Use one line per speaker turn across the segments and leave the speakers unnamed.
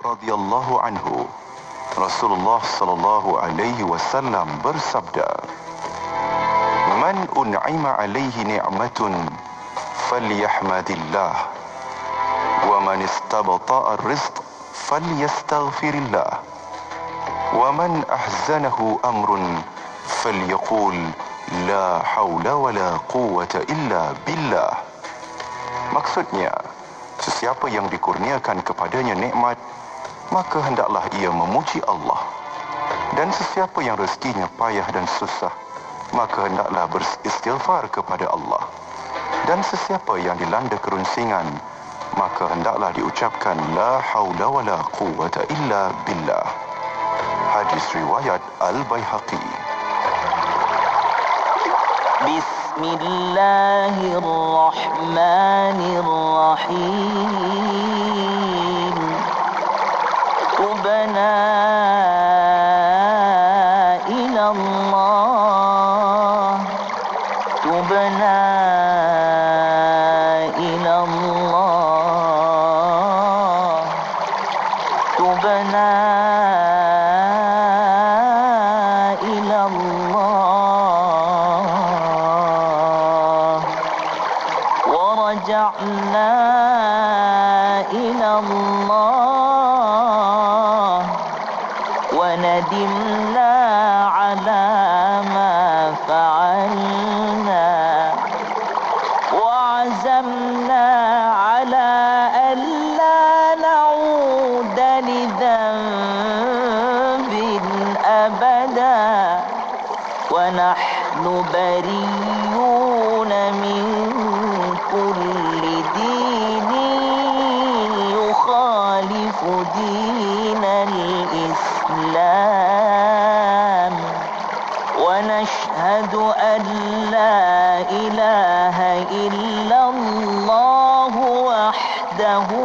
radhiyallahu anhu, Rasulullah sallallahu alaihi wasallam bersabda, "Man un'ima alaihi ni'matun falyahmadillah, wa man istabta'a ar-rizq falyastaghfirillah, wa man ahzanahu amrun falyaqul la haula wala quwwata illa billah." Maksudnya, sesiapa yang dikurniakan kepadanya nikmat, maka hendaklah ia memuji Allah. Dan sesiapa yang rezekinya payah dan susah, maka hendaklah beristighfar kepada Allah. Dan sesiapa yang dilanda kerunsingan, maka hendaklah diucapkan la haula wala quwwata illa billah. Hadis riwayat Al-Baihaqi.
Bismillahirrahmanirrahim. Tubna ila Allah, tubna ila Allah, tubna ila Allah, wa raja'na ila Allah, wa nadimna ala ma fa'alna, wa azamna ala an la na'uda li dhanbin abada, wa nahnu bariyuna min kulli dinin yukhalifu dinal Islam, wa nashhadu an la ilaha illallah wahdahu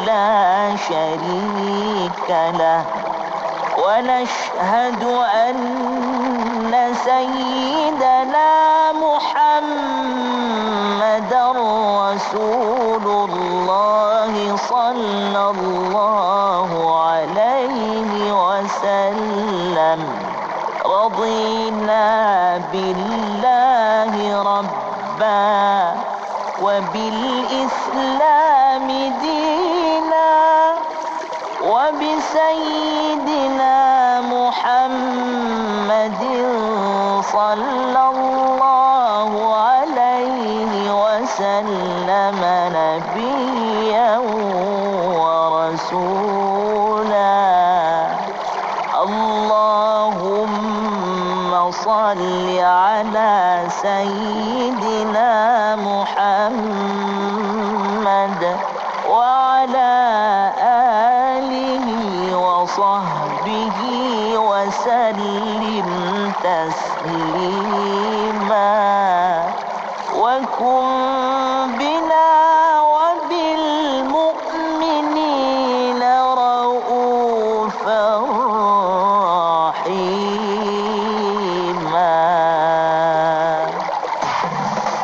la sharika lah, wa nashhadu anna sayyidana Muhammadar Rasulullah sallallahu alaihi wasallam. Radina billahi rabba wa bil islami dina wa bi sayyidina Muhammadin sallallahu alaihi wasallam nabiyyan wa rasula. Allahumma salli ala sayyidina Muhammad wa ala alihi wa sahbihi wa sallim taslima, wa kun bina wa bil mu'minina raufan rahima.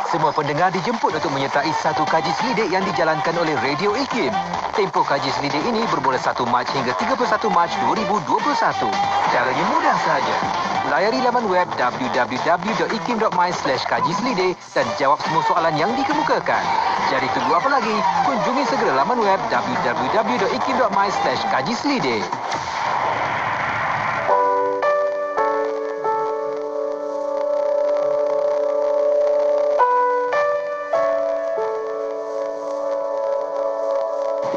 Semua pendengar dijemput untuk menyertai satu kaji selidik yang dijalankan oleh Radio IKIM. Tempoh kaji selidik ini bermula 1 Mac hingga 31 Mac 2021. Caranya mudah sahaja. Layari laman web www.ikim.my/kaji selidik dan jawab semua soalan yang dikemukakan. Jadi tunggu apa lagi? Kunjungi segera laman web www.ikim.my/kaji selidik.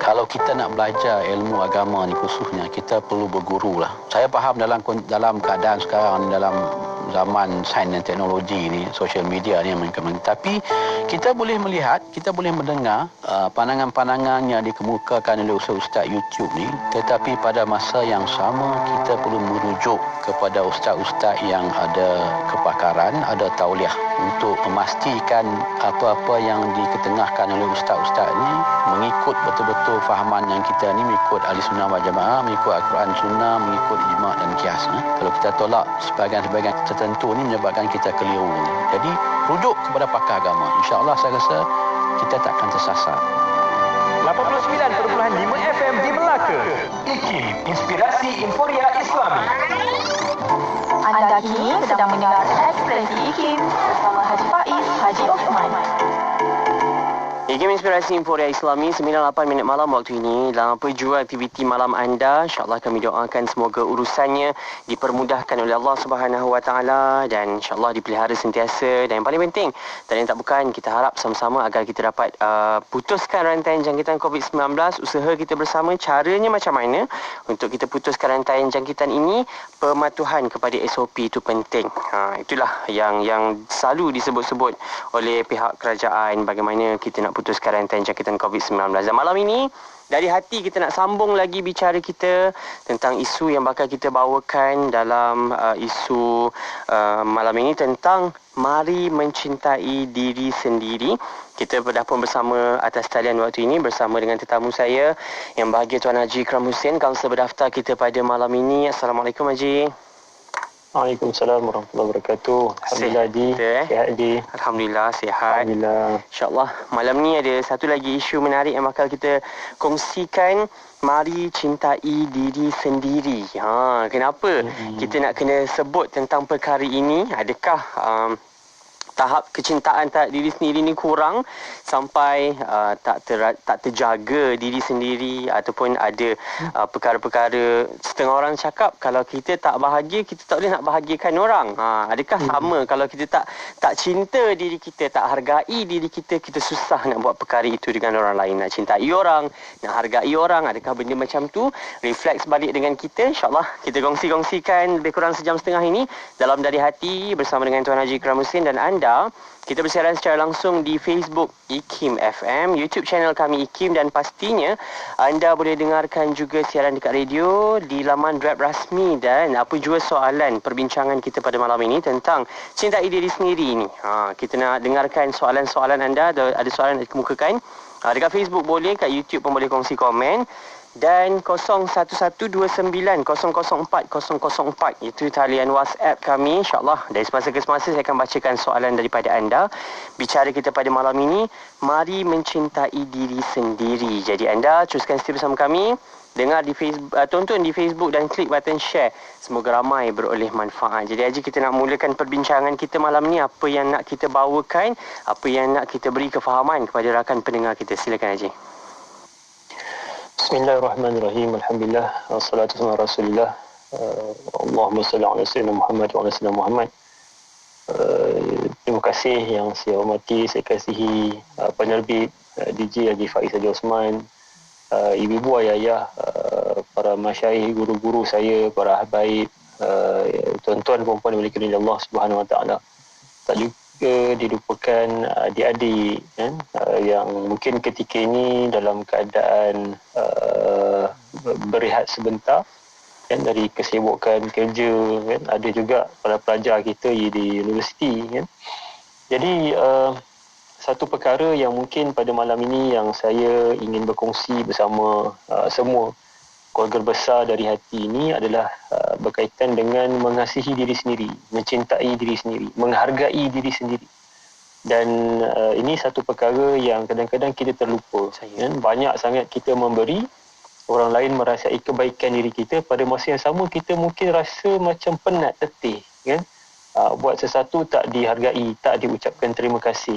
Kalau kita nak belajar ilmu agama ni khususnya, kita perlu berguru lah. Saya faham dalam keadaan sekarang, dalam zaman sains dan teknologi ni, social media ni, tapi kita boleh melihat, kita boleh mendengar pandangan-pandangan yang dikemukakan oleh ustaz-ustaz YouTube ni, tetapi pada masa yang sama kita perlu merujuk kepada ustaz-ustaz yang ada kepakaran, ada tauliah untuk memastikan apa-apa yang diketengahkan oleh ustaz-ustaz ni mengikut betul-betul fahaman yang kita ni, mengikut ahli sunnah wal jamaah, mengikut Al-Quran sunnah, mengikut ijma' dan kias. Kalau kita tolak sebahagian-sebahagian tertentu ni menyebabkan kita keliru. Jadi rujuk kepada pakar agama. InsyaAllah saya rasa kita tak akan tersasar.
89.5 FM di Melaka. IKIM, Inspirasi Inforia Islami.
Anda kini sedang mendengarkan Ekspresi IKIM bersama Haji Faiz Haji Osman.
IKIM Inspirasi Inforia Islami 9.8 minit malam waktu ini. Dalam apa jua aktiviti malam anda, insyaAllah kami doakan semoga urusannya dipermudahkan oleh Allah Subhanahu Wa Taala dan insyaAllah dipelihara sentiasa. Dan yang paling penting, dan yang tak bukan, kita harap sama-sama agar kita dapat putuskan rantaian jangkitan COVID-19. Usaha kita bersama, caranya macam mana untuk kita putuskan rantaian jangkitan ini? Pematuhan kepada SOP itu penting. Itulah yang selalu disebut-sebut oleh pihak kerajaan, bagaimana kita nak putuskan rantaian jangkitan COVID-19. Dan malam ini, dari hati kita nak sambung lagi bicara kita tentang isu yang bakal kita bawakan dalam isu malam ini tentang mari mencintai diri sendiri. Kita dah pun bersama atas talian waktu ini bersama dengan tetamu saya yang bahagia Tuan Haji Ikram Hussein, kaunselor berdaftar kita pada malam ini. Assalamualaikum Haji.
Waalaikumsalam warahmatullahi wabarakatuh. Alhamdulillah Haji. Sihat Haji.
Alhamdulillah sihat.
Alhamdulillah.
InsyaAllah malam ni ada satu lagi isu menarik yang bakal kita kongsikan. Mari cintai diri sendiri. Kenapa kita nak kena sebut tentang perkara ini? Adakah tahap kecintaan terhadap diri sendiri ni kurang sampai tak terjaga diri sendiri, ataupun ada perkara-perkara setengah orang cakap kalau kita tak bahagia, kita tak boleh nak bahagiakan orang. Adakah sama kalau kita tak cinta diri kita, tak hargai diri kita, kita susah nak buat perkara itu dengan orang lain, nak cintai orang, nak hargai orang? Adakah benda macam tu refleks balik dengan kita? InsyaAllah kita kongsi-kongsikan lebih kurang sejam setengah ini dalam Dari Hati bersama dengan Tuan Haji Ikram Hussein dan anda. Kita bersiaran secara langsung di Facebook IKIM FM, YouTube channel kami IKIM, dan pastinya anda boleh dengarkan juga siaran dekat radio di laman web rasmi. Dan apa jua soalan perbincangan kita pada malam ini tentang cintai diri sendiri ini. Kita nak dengarkan soalan-soalan anda. Ada soalan yang dikemukakan dekat Facebook boleh, kat YouTube pun boleh kongsi komen. Dan 01129004 itu talian WhatsApp kami. InsyaAllah dari semasa ke semasa saya akan bacakan soalan daripada anda. Bicara kita pada malam ini, mari mencintai diri sendiri. Jadi anda teruskan setia bersama kami, dengar di Facebook, tonton di Facebook dan klik button share. Semoga ramai beroleh manfaat. Jadi Haji, kita nak mulakan perbincangan kita malam ni. Apa yang nak kita bawakan, apa yang nak kita beri kefahaman kepada rakan pendengar kita? Silakan Haji.
Bismillahirrahmanirrahim. Alhamdulillah. Wassalatu wassalamu ala Rasulillah. Allahumma salli ala sayyidina Muhammad wa ala sayyidina Muhammad. Terima kasih yang saya hormati, saya kasihi penerbit DJ Haji Faiz Haji Osman, ibu-ibu, ayah-ayah, para masyayikh, guru-guru saya, para habaib, tuan-tuan puan-puan yang dimiliki oleh Allah Subhanahu Wa Taala. Tak juga dilupakan adik-adik yang mungkin ketika ini dalam keadaan berehat sebentar dari kesibukan kerja, ada juga para pelajar kita di universiti. Jadi satu perkara yang mungkin pada malam ini yang saya ingin berkongsi bersama semua keluarga besar Dari Hati ini adalah berkaitan dengan mengasihi diri sendiri, mencintai diri sendiri, menghargai diri sendiri. Dan ini satu perkara yang kadang-kadang kita terlupa. Banyak sangat kita memberi, orang lain merasai kebaikan diri kita, pada masa yang sama kita mungkin rasa macam penat, letih, buat sesuatu tak dihargai, tak diucapkan terima kasih.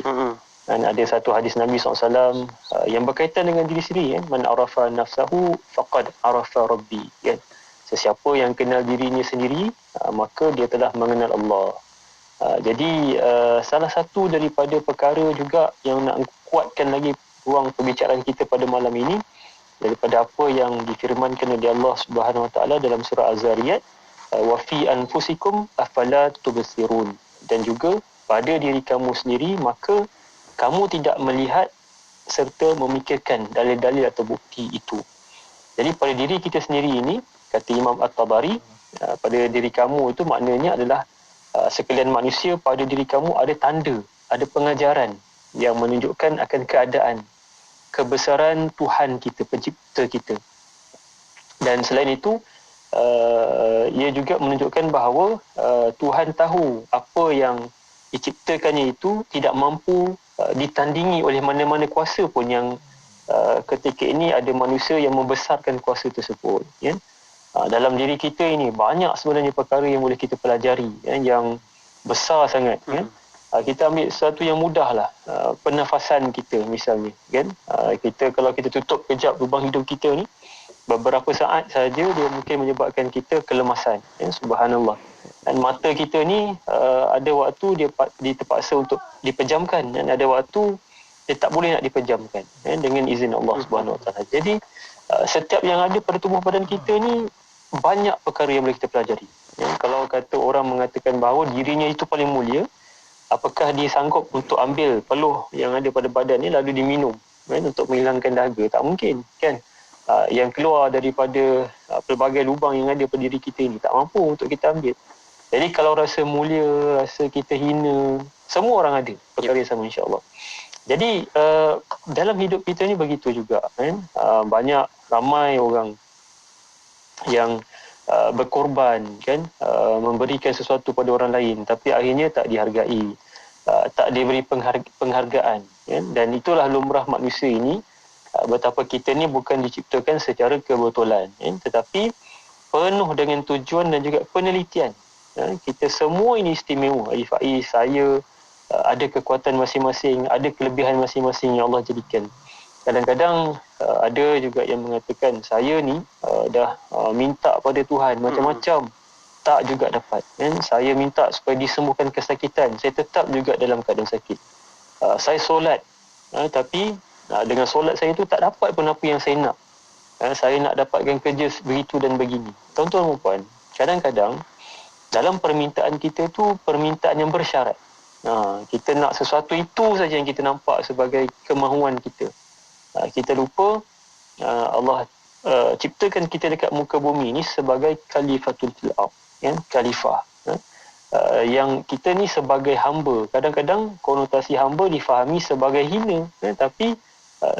Dan ada satu hadis Nabi SAW yang berkaitan dengan diri sendiri. Man arafa nafsahu faqad arafa rabbi. Sesiapa yang kenal dirinya sendiri, maka dia telah mengenal Allah. Jadi salah satu daripada perkara juga yang nak kuatkan lagi ruang perbicaraan kita pada malam ini, daripada apa yang difirmankan oleh Allah Subhanahu Wa Taala dalam surah Az-Zariyat, wa fi anfusikum afala tubsirun. Dan juga pada diri kamu sendiri, maka kamu tidak melihat serta memikirkan dalil-dalil atau bukti itu. Jadi pada diri kita sendiri ini, kata Imam At-Tabari, pada diri kamu itu maknanya adalah sekalian manusia, pada diri kamu ada tanda, ada pengajaran yang menunjukkan akan keadaan, kebesaran Tuhan kita, pencipta kita. Dan selain itu, ia juga menunjukkan bahawa Tuhan tahu apa yang diciptakannya itu tidak mampu ditandingi oleh mana-mana kuasa pun yang ketika ini ada manusia yang membesarkan kuasa tersebut, ya. Dalam diri kita ini banyak sebenarnya perkara yang boleh kita pelajari, ya, yang besar sangat, kan. Kita ambil sesuatu yang mudah lah, pernafasan kita misalnya, kan. Kalau kita tutup kejap lubang hidung kita ni, beberapa saat saja dia mungkin menyebabkan kita kelemasan, ya, subhanallah. Dan mata kita ni ada waktu dia terpaksa untuk dipejamkan, dan ada waktu dia tak boleh nak dipejamkan, ya, dengan izin Allah Subhanahu Wa Taala. Jadi setiap yang ada pada tubuh badan kita ni banyak perkara yang boleh kita pelajari, ya. Kalau kata orang mengatakan bahawa dirinya itu paling mulia, apakah dia sanggup untuk ambil peluh yang ada pada badan ni lalu diminum, kan, untuk menghilangkan dahaga? Tak mungkin, kan. Yang keluar daripada pelbagai lubang yang ada pada diri kita ni tak mampu untuk kita ambil. Jadi kalau rasa mulia, rasa kita hina, semua orang ada perkara yang sama, insya-Allah. Jadi dalam hidup kita ni begitu juga, kan. Ramai orang yang berkorban, kan, memberikan sesuatu pada orang lain tapi akhirnya tak dihargai, tak diberi penghargaan, kan. Dan itulah lumrah manusia ini, betapa kita ni bukan diciptakan secara kebetulan, kan, tetapi penuh dengan tujuan dan juga penelitian, kan. Kita semua ini istimewa. Haji Faiz, saya ada kekuatan masing-masing, ada kelebihan masing-masing yang Allah jadikan. Kadang-kadang ada juga yang mengatakan saya ni dah minta pada Tuhan macam-macam, tak juga dapat, kan. Saya minta supaya disembuhkan kesakitan, saya tetap juga dalam keadaan sakit. Saya solat, tapi dengan solat saya tu tak dapat pun apa yang saya nak. Saya nak dapatkan kerja begitu dan begini. Tuan-tuan dan puan, kadang-kadang dalam permintaan kita tu permintaan yang bersyarat. Kita nak sesuatu itu saja yang kita nampak sebagai kemahuan kita. Kita lupa Allah ciptakan kita dekat muka bumi ni sebagai khalifatul fil ardh, kan, khalifah. Yang kita ni sebagai hamba, kadang-kadang konotasi hamba difahami sebagai hina, tapi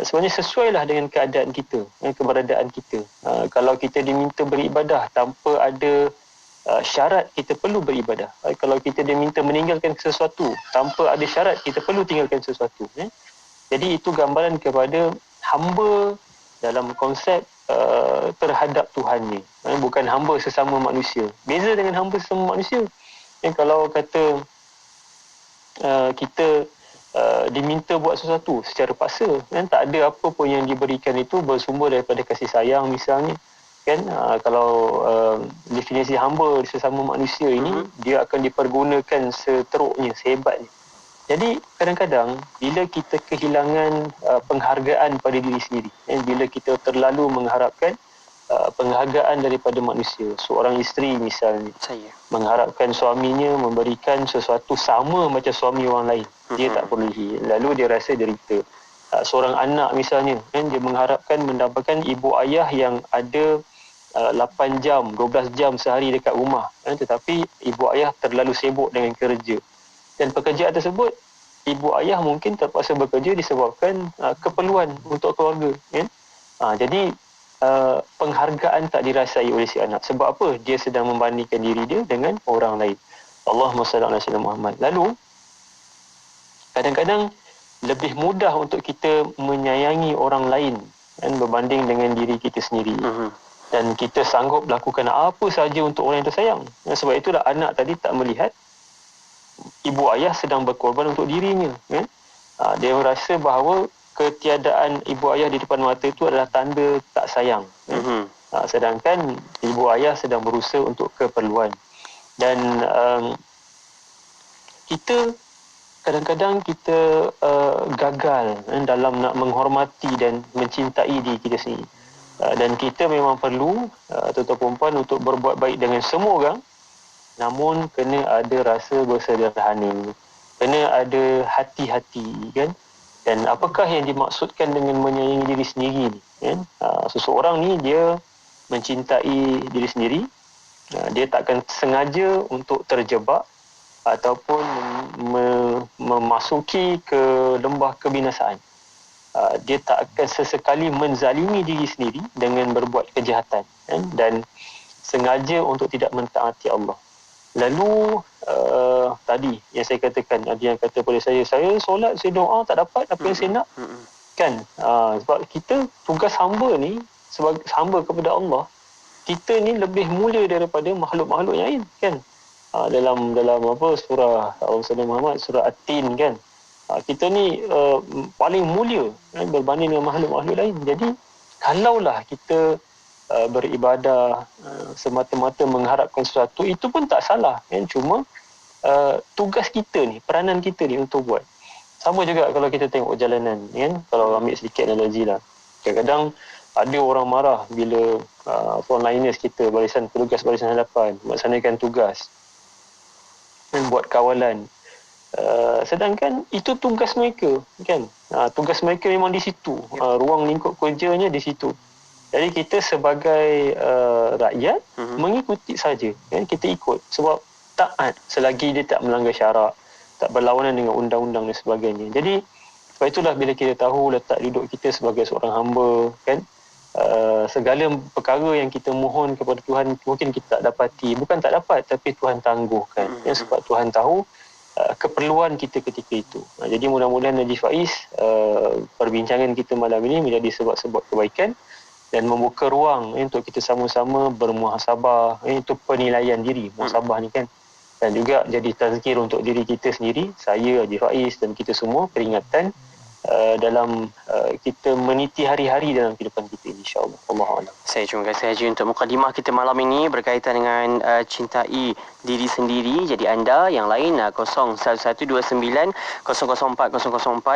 sebenarnya sesuailah dengan keadaan kita, keberadaan kita. Kalau kita diminta beribadah tanpa ada syarat, kita perlu beribadah. Kalau kita diminta meninggalkan sesuatu tanpa ada syarat, kita perlu tinggalkan sesuatu. Jadi itu gambaran kepada hamba dalam konsep terhadap Tuhannya, bukan hamba sesama manusia. Beza dengan hamba sesama manusia, kalau kata kita diminta buat sesuatu secara paksa, kan, tak ada apa pun yang diberikan itu bersumber daripada kasih sayang misalnya, kan. Kalau definisi hamba sesama manusia ini, dia akan dipergunakan seteruknya, sehebatnya. Jadi kadang-kadang bila kita kehilangan penghargaan pada diri sendiri, bila kita terlalu mengharapkan penghargaan daripada manusia, seorang isteri misalnya mengharapkan suaminya memberikan sesuatu sama macam suami orang lain, dia tak penuhi, lalu dia rasa derita. Seorang anak misalnya, kan, dia mengharapkan mendapatkan ibu ayah yang ada 8 jam, 12 jam sehari dekat rumah, tetapi ibu ayah terlalu sibuk dengan kerja. Dan pekerjaan tersebut, ibu ayah mungkin terpaksa bekerja disebabkan keperluan untuk keluarga, kan? Jadi penghargaan tak dirasai oleh si anak. Sebab apa? Dia sedang membandingkan diri dia dengan orang lain. Allahumma salli ala sayyidina Muhammad. Lalu kadang-kadang lebih mudah untuk kita menyayangi orang lain, kan, berbanding dengan diri kita sendiri. Dan kita sanggup lakukan apa saja untuk orang yang tersayang. Sebab itulah anak tadi tak melihat ibu ayah sedang berkorban untuk dirinya, kan? Dia merasa bahawa ketiadaan ibu ayah di depan mata itu adalah tanda tak sayang, kan? Sedangkan ibu ayah sedang berusaha untuk keperluan. Dan kita kadang-kadang kita gagal, dalam nak menghormati dan mencintai diri kita sendiri. Dan kita memang perlu, tuan-tuan perempuan, untuk berbuat baik dengan semua orang, namun kena ada rasa bersederhana, kena ada hati-hati, kan. Dan apakah yang dimaksudkan dengan menyayangi diri sendiri ni, kan? Seseorang ni dia mencintai diri sendiri, dia takkan sengaja untuk terjebak ataupun memasuki ke lembah kebinasaan. Dia tak akan sesekali menzalimi diri sendiri dengan berbuat kejahatan, kan? Dan sengaja untuk tidak mentaati Allah. Lalu tadi yang saya katakan, ada yang kata pada saya solat, saya doa, tak dapat apa yang saya nak. kan. Sebab kita tugas hamba ni sebagai hamba kepada Allah, kita ni lebih mulia daripada makhluk-makhluk yang lain kan. Dalam apa surah Rasulullah Muhammad, surah At-Tin kan, kita ni paling mulia kan, berbanding dengan makhluk-makhluk lain. Jadi kalaulah kita beribadah semata-mata mengharapkan sesuatu, itu pun tak salah kan. Cuma tugas kita ni, peranan kita ni untuk buat. Sama juga kalau kita tengok perjalanan kan, kalau ambil sedikit analogi lah, kadang-kadang ada orang marah bila frontliners kita, petugas barisan hadapan melaksanakan tugas dan buat kawalan, sedangkan itu tugas mereka kan. Tugas mereka memang di situ, ruang lingkup kerjanya di situ. Jadi kita sebagai rakyat mengikuti saja kan, kita ikut sebab taat selagi dia tak melanggar syarak, tak berlawanan dengan undang-undang dan sebagainya. Jadi sebab itulah bila kita tahu letak duduk kita sebagai seorang hamba kan, segala perkara yang kita mohon kepada Tuhan mungkin kita tak dapati, bukan tak dapat tapi Tuhan tangguhkan ya, sebab Tuhan tahu keperluan kita ketika itu. Jadi mudah-mudahan Najib Faiz, perbincangan kita malam ini menjadi sebab-sebab kebaikan dan membuka ruang untuk kita sama-sama bermuhasabah, itu penilaian diri, muhasabah ni kan, dan juga jadi tazkir untuk diri kita sendiri, saya, Najib Faiz dan kita semua, peringatan dalam kita meniti hari-hari dalam kehidupan kita, insya-Allah. Allahuakbar.
Saya terima kasih Haji untuk mukadimah kita malam ini berkaitan dengan cintai diri sendiri. Jadi anda yang lain 01129004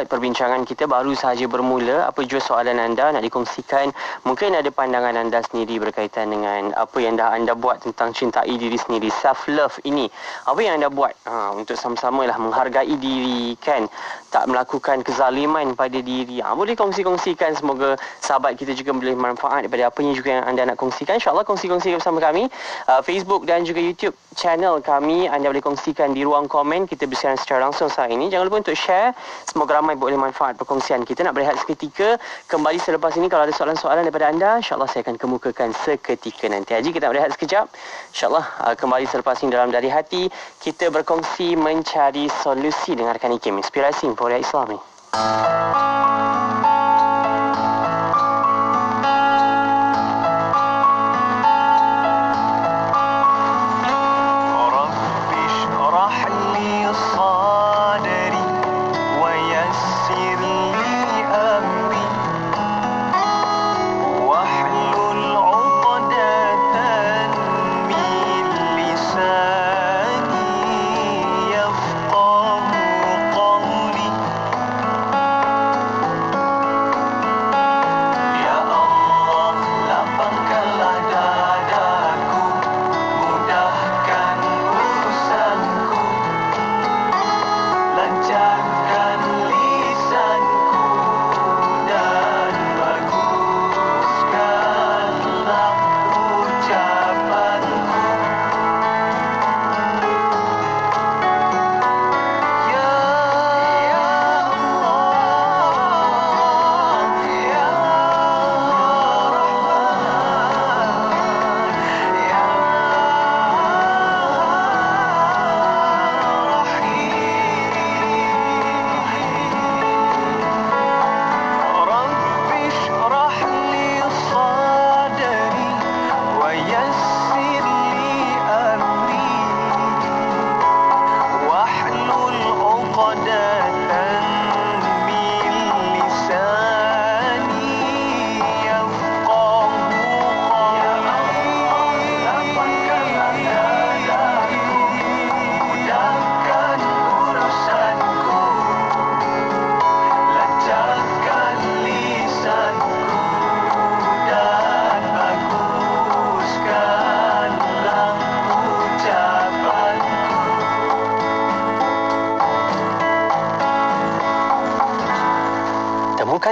perbincangan kita baru sahaja bermula. Apa jua soalan anda nak dikongsikan? Mungkin ada pandangan anda sendiri berkaitan dengan apa yang dah anda buat tentang cintai diri sendiri, self love ini. Apa yang anda buat untuk sama-sama lah menghargai diri kan, tak melakukan kezaliman pada diri. Boleh kongsi-kongsikan, semoga sahabat kita juga boleh manfaat daripada apa yang juga yang anda nak kongsikan. InsyaAllah kongsi-kongsi bersama kami Facebook dan juga YouTube channel kami. Anda boleh kongsikan di ruang komen, kita bersiaran secara langsung saat ini. Jangan lupa untuk share, semoga ramai boleh manfaat perkongsian kita. Nak berehat seketika, kembali selepas ini. Kalau ada soalan-soalan daripada anda, insyaAllah saya akan kemukakan seketika nanti. Haji, kita berehat sekejap, insyaAllah kembali selepas ini dalam Dari Hati. Kita berkongsi mencari solusi dengan rakan IKIM, Inspirasi Emporia Islami.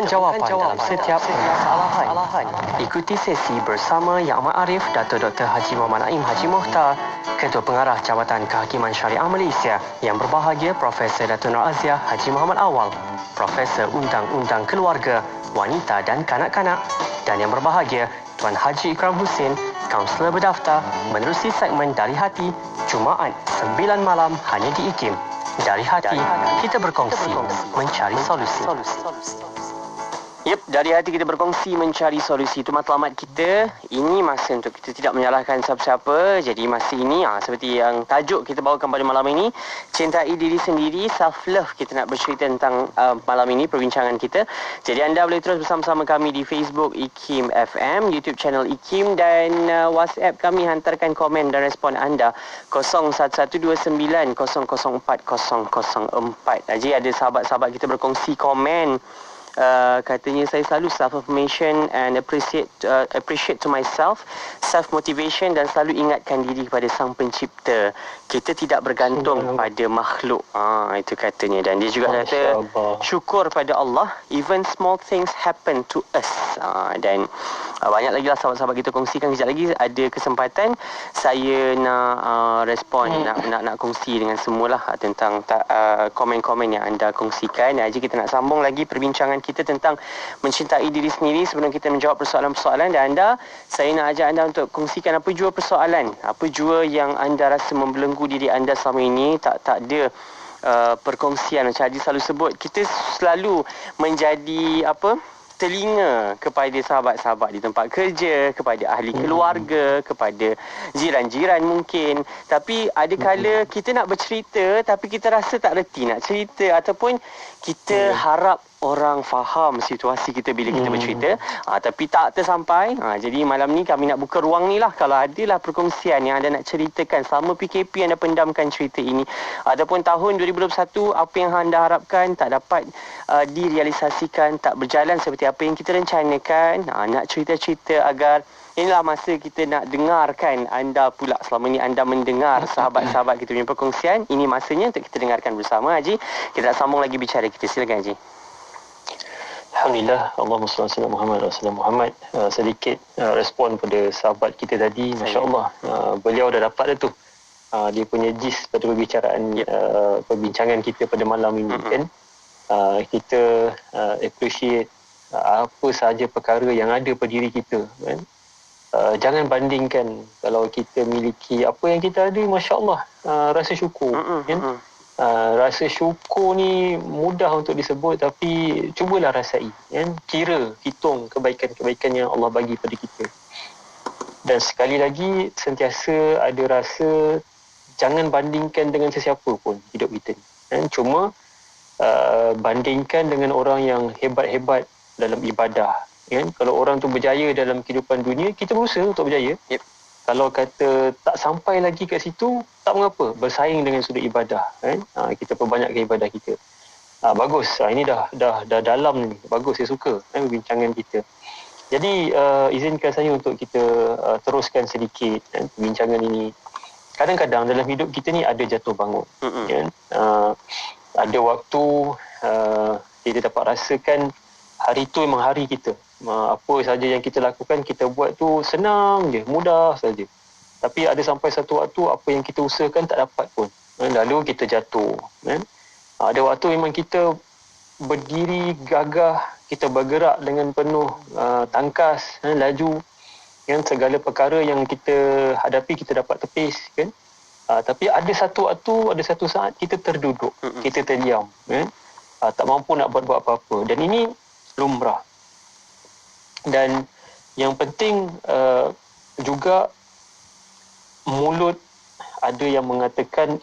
Jawapan dalam setiap permasalahan. Ikuti sesi bersama Yang Amat Arif, Dato' Dr. Haji Muhammad Naim Haji Mohtar, Ketua Pengarah Jabatan Kehakiman Syariah Malaysia. Yang berbahagia Profesor Dato' Nur Aziah Haji Muhammad Awal, Profesor Undang-Undang Keluarga, Wanita dan Kanak-Kanak. Dan yang berbahagia Tuan Haji Ikram Husin, Kaunselor berdaftar, menerusi segmen Dari Hati, Jumaat 9 malam hanya di IKIM. Dari Hati, kita berkongsi, mencari solusi. Yep, dari hati kita berkongsi mencari solusi. Itu matlamat kita. Ini masa untuk kita tidak menyalahkan siapa-siapa. Jadi masa ini seperti yang tajuk kita bawakan pada malam ini, cintai diri sendiri, self love. Kita nak bercerita tentang malam ini perbincangan kita. Jadi anda boleh terus bersama-sama kami di Facebook IKIM FM, YouTube channel IKIM, dan WhatsApp kami. Hantarkan komen dan respon anda 0112900404. Jadi ada sahabat-sahabat kita berkongsi komen. Katanya saya selalu self affirmation and appreciate to myself, self motivation, dan selalu ingatkan diri kepada Sang Pencipta. Kita tidak bergantung pada makhluk. Itu katanya. Dan dia juga kata syukur pada Allah, even small things happen to us. Dan banyak lagi lah sahabat-sahabat kita kongsikan. Kejap lagi ada kesempatan saya nak respon, nak kongsi dengan semualah tentang komen-komen yang anda kongsikan. Jadi kita nak sambung lagi perbincangan kita tentang mencintai diri sendiri. Sebelum kita menjawab persoalan-persoalan dan saya nak ajak anda untuk kongsikan apa jua persoalan, apa jua yang anda rasa membelenggu diri anda selama ini. Tak ada perkongsian. Macam Adi selalu sebut, kita selalu menjadi telinga kepada sahabat-sahabat di tempat kerja, kepada ahli keluarga, kepada jiran-jiran mungkin. Tapi ada kala kita nak bercerita tapi kita rasa tak reti nak cerita, ataupun kita harap orang faham situasi kita bila kita bercerita, tapi tak tersampai. Jadi malam ni kami nak buka ruang ni lah. Kalau adalah perkongsian yang anda nak ceritakan selama PKP, anda pendamkan cerita ini, ataupun tahun 2021 apa yang anda harapkan tak dapat direalisasikan, tak berjalan seperti apa yang kita rencanakan, nak cerita-cerita agar inilah masa kita nak dengarkan anda pula. Selama ni anda mendengar sahabat-sahabat kita punya perkongsian. Ini masanya untuk kita dengarkan bersama. Haji, kita nak sambung lagi bicara kita. Silakan Haji.
Alhamdulillah, Allahumma salli ala Muhammad wa sallam Muhammad. Sedikit respon pada sahabat kita tadi, masya-Allah. Beliau dah dapat dah tu. Dia punya gist pada perbicaraan perbincangan kita pada malam ini kan. Kita appreciate apa sahaja perkara yang ada pada diri kita kan. Jangan bandingkan. Kalau kita miliki apa yang kita ada, masya-Allah, rasa syukur kan. Rasa syukur ni mudah untuk disebut, tapi cubalah rasai kan? Hitung kebaikan-kebaikan yang Allah bagi pada kita. Dan sekali lagi sentiasa ada rasa jangan bandingkan dengan sesiapa pun hidup kita ni kan? Cuma bandingkan dengan orang yang hebat-hebat dalam ibadah kan? Kalau orang tu berjaya dalam kehidupan dunia, kita berusaha untuk berjaya. Kalau kata tak sampai lagi kat situ, tak mengapa, bersaing dengan sudut ibadah kan. Kita perbanyakkan ibadah kita. Bagus. Ini dah dalam ni. Bagus, saya suka perbincangan kita. Jadi izinkan saya untuk kita teruskan sedikit perbincangan ini. Kadang-kadang dalam hidup kita ni ada jatuh bangun kan. Ada waktu kita dapat rasakan hari tu memang hari kita. Apa saja yang kita lakukan, kita buat tu senang je, mudah saja. Tapi ada sampai satu waktu apa yang kita usahakan tak dapat pun. Lalu kita jatuh kan. Ada waktu memang kita berdiri gagah, kita bergerak dengan penuh tangkas, laju kan. Segala perkara yang kita hadapi kita dapat tepis kan. Tapi ada satu waktu, ada satu saat kita terduduk, kita terdiam kan. Tak mampu nak buat apa-apa. Dan ini lumrah. Dan yang penting juga mulut ada yang mengatakan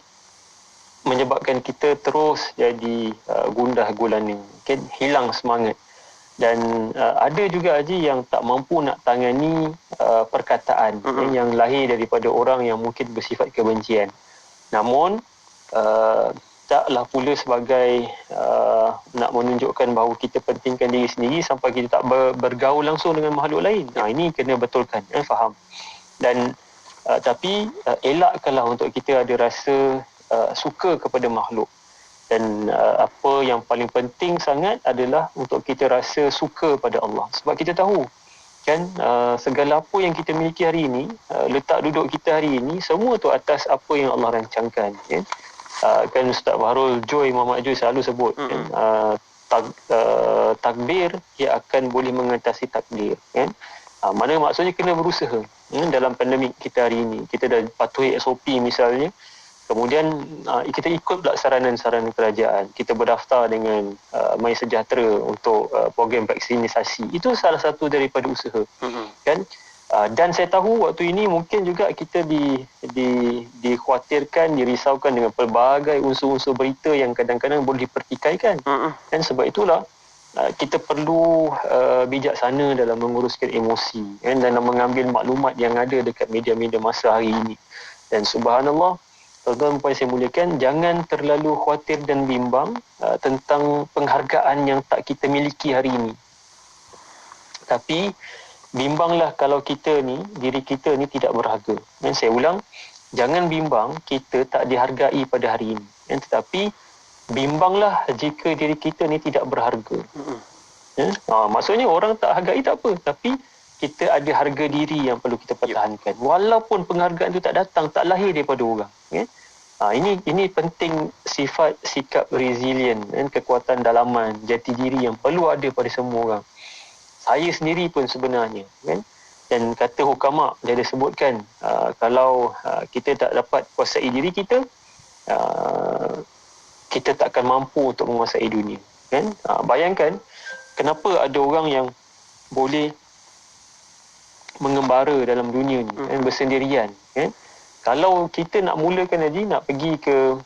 menyebabkan kita terus jadi gundah gulana, kan, hilang semangat. Dan ada juga Haji yang tak mampu nak tangani perkataan yang lahir daripada orang yang mungkin bersifat kebencian. Namun taklah pula sebagai nak menunjukkan bahawa kita pentingkan diri sendiri sampai kita tak bergaul langsung dengan makhluk lain. Ini kena betulkan, faham. Dan tapi elakkanlah untuk kita ada rasa suka kepada makhluk. Dan apa yang paling penting sangat adalah untuk kita rasa suka pada Allah. Sebab kita tahu kan, segala apa yang kita miliki hari ini, letak duduk kita hari ini, semua tu atas apa yang Allah rancangkan kan. Kan Ustaz Baharul Joy, Muhammad Joy selalu sebut kan, takbir dia akan boleh mengatasi takdir kan. Mana maksudnya kena berusaha dalam pandemik kita hari ini. Kita dah patuhi SOP misalnya, Kemudian kita ikut pula saranan-saranan kerajaan. Kita berdaftar dengan MySejahtera untuk program vaksinisasi. Itu salah satu daripada usaha. Kan? Dan saya tahu waktu ini mungkin juga kita dikhawatirkan, dirisaukan dengan pelbagai unsur-unsur berita yang kadang-kadang boleh dipertikaikan. Dan sebab itulah kita perlu bijaksana dalam menguruskan emosi dan dalam mengambil maklumat yang ada dekat media-media masa hari ini. Dan subhanallah, tuan-tuan puan saya muliakan, jangan terlalu khawatir dan bimbang tentang penghargaan yang tak kita miliki hari ini. Tapi bimbanglah kalau kita ni, diri kita ni tidak berharga. Dan saya ulang, jangan bimbang kita tak dihargai pada hari ini. Tetapi bimbanglah jika diri kita ni tidak berharga. Maksudnya orang tak hargai tak apa, tapi kita ada harga diri yang perlu kita pertahankan. Walaupun penghargaan itu tak datang, tak lahir daripada orang. Ini penting sifat, sikap resilient, kekuatan dalaman, jati diri yang perlu ada pada semua orang. Saya sendiri pun sebenarnya, dan kata hukama, dia ada sebutkan, kalau kita tak dapat kuasai diri kita, kita tak akan mampu untuk menguasai dunia. Bayangkan, kenapa ada orang yang boleh mengembara dalam dunia ni, bersendirian. Kalau kita nak mulakan haji, nak pergi ke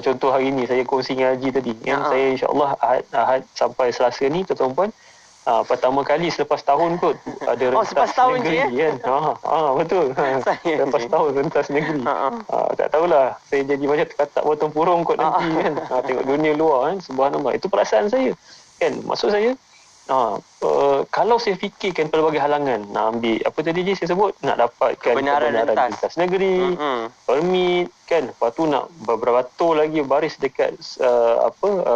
contoh hari ni saya kongsi dengan Haji tadi, saya insyaAllah Ahad sampai Selasa ni, tuan-tuan, pertama kali selepas tahun kot ada rentas negeri betul. Lepas tahun rentas negeri. Tak tahulah, saya jadi macam terkatak potong purung kot nanti kan. Tengok dunia luar kan, subhanallah. Itu perasaan saya kan. Maksud saya, kalau saya fikirkan pelbagai halangan, nak ambil apa tadi saya sebut, nak dapatkan kebenaran rentas negeri, permit kan, lepas tu nak beratur lagi baris dekat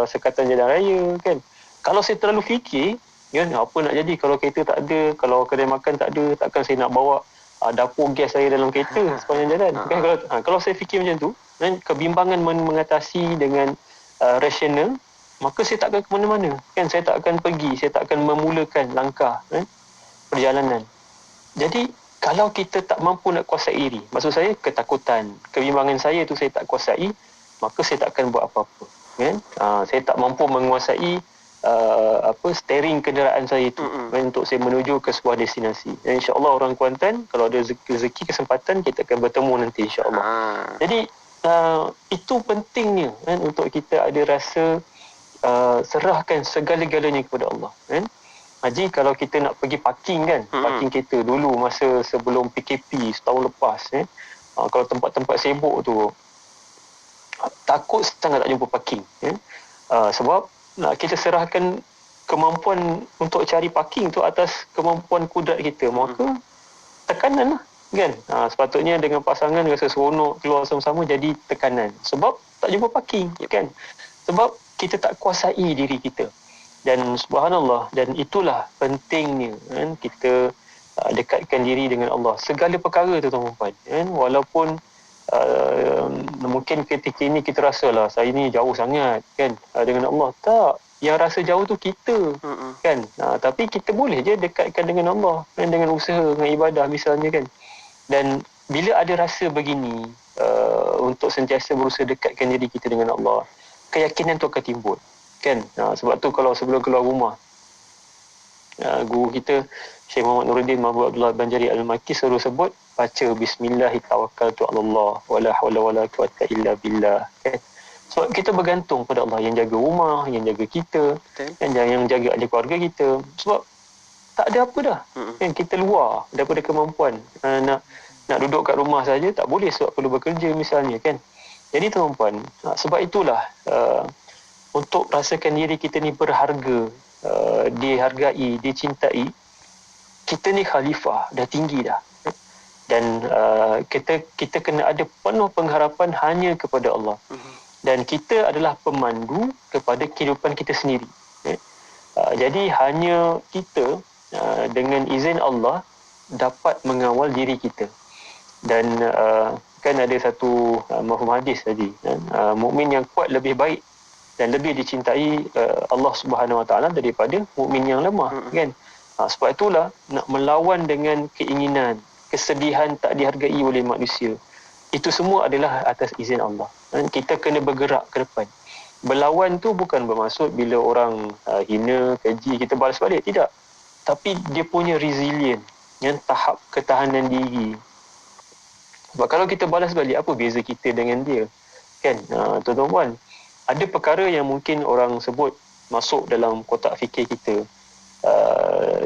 Sekatan Jalan Raya kan. Kalau saya terlalu fikir apa nak jadi kalau kereta tak ada, kalau kedai makan tak ada, takkan saya nak bawa dapur gas saya dalam kereta sepanjang jalan kan. Kalau saya fikir macam tu, kebimbangan mengatasi dengan rasional, maka saya tak akan ke mana-mana kan. Saya tak akan pergi, saya tak akan memulakan langkah perjalanan. Jadi kalau kita tak mampu nak kuasai diri, maksud saya ketakutan, kebimbangan saya tu saya tak kuasai, maka saya tak akan buat apa-apa kan. Saya tak mampu menguasai steering kenderaan saya itu untuk saya menuju ke sebuah destinasi. Dan insya-Allah orang Kuantan, kalau ada rezeki kesempatan, kita akan bertemu nanti insya-Allah. Jadi itu pentingnya untuk kita ada rasa serahkan segala-galanya kepada Allah kan. Haji, kalau kita nak pergi parking kan, parking kereta dulu masa sebelum PKP setahun lepas kalau tempat-tempat sibuk tu takut sangat tak jumpa parking sebab kita serahkan kemampuan untuk cari parking tu atas kemampuan kudrat kita, maka tekanan lah kan. Sepatutnya dengan pasangan rasa seronok keluar sama-sama, jadi tekanan sebab tak jumpa parking kan, sebab kita tak kuasai diri kita. Dan subhanallah, dan itulah pentingnya kan, kita dekatkan diri dengan Allah segala perkara tu tuan-tuan kan. Walaupun mungkin ketika ini kita rasalah saya ni jauh sangat kan dengan Allah. Tak, yang rasa jauh tu kita kan. Tapi kita boleh je dekatkan dengan Allah kan, dengan usaha, dengan ibadah misalnya kan. Dan bila ada rasa begini, untuk sentiasa berusaha dekatkan diri kita dengan Allah, keyakinan tu akan timbul kan. Sebab tu kalau sebelum keluar rumah, guru kita Syekh Muhammad Nuruddin Mahmud Abdullah Banjari Al-Makki selalu sebut, baca Bismillahirrahmanirrahim wala hawla wala quwwata illa billah kan. Sebab kita bergantung pada Allah yang jaga rumah, yang jaga kita kan, yang jaga ahli keluarga kita. Sebab tak ada apa dah kan, kita luar daripada kemampuan. Nak duduk kat rumah saja tak boleh sebab perlu bekerja misalnya kan. Jadi tuan-tuan, sebab itulah untuk rasakan diri kita ni berharga, dihargai, dicintai, kita ni khalifah, dah tinggi dah. Dan kita kena ada penuh pengharapan hanya kepada Allah. Dan kita adalah pemandu kepada kehidupan kita sendiri. Jadi hanya kita dengan izin Allah dapat mengawal diri kita. Dan kan ada satu mafhum hadis tadi, mukmin yang kuat lebih baik dan lebih dicintai Allah Subhanahu Wa Taala daripada mukmin yang lemah kan. Sebab itulah nak melawan dengan keinginan, kesedihan tak dihargai oleh manusia, Itu semua adalah atas izin Allah. Dan kita kena bergerak ke depan. Berlawan tu bukan bermaksud bila orang hina, keji, kita balas balik. Tidak. Tapi dia punya resilient, yang tahap ketahanan diri. Sebab kalau kita balas balik, apa beza kita dengan dia? Kan, tuan-tuan, ada perkara yang mungkin orang sebut masuk dalam kotak fikir kita.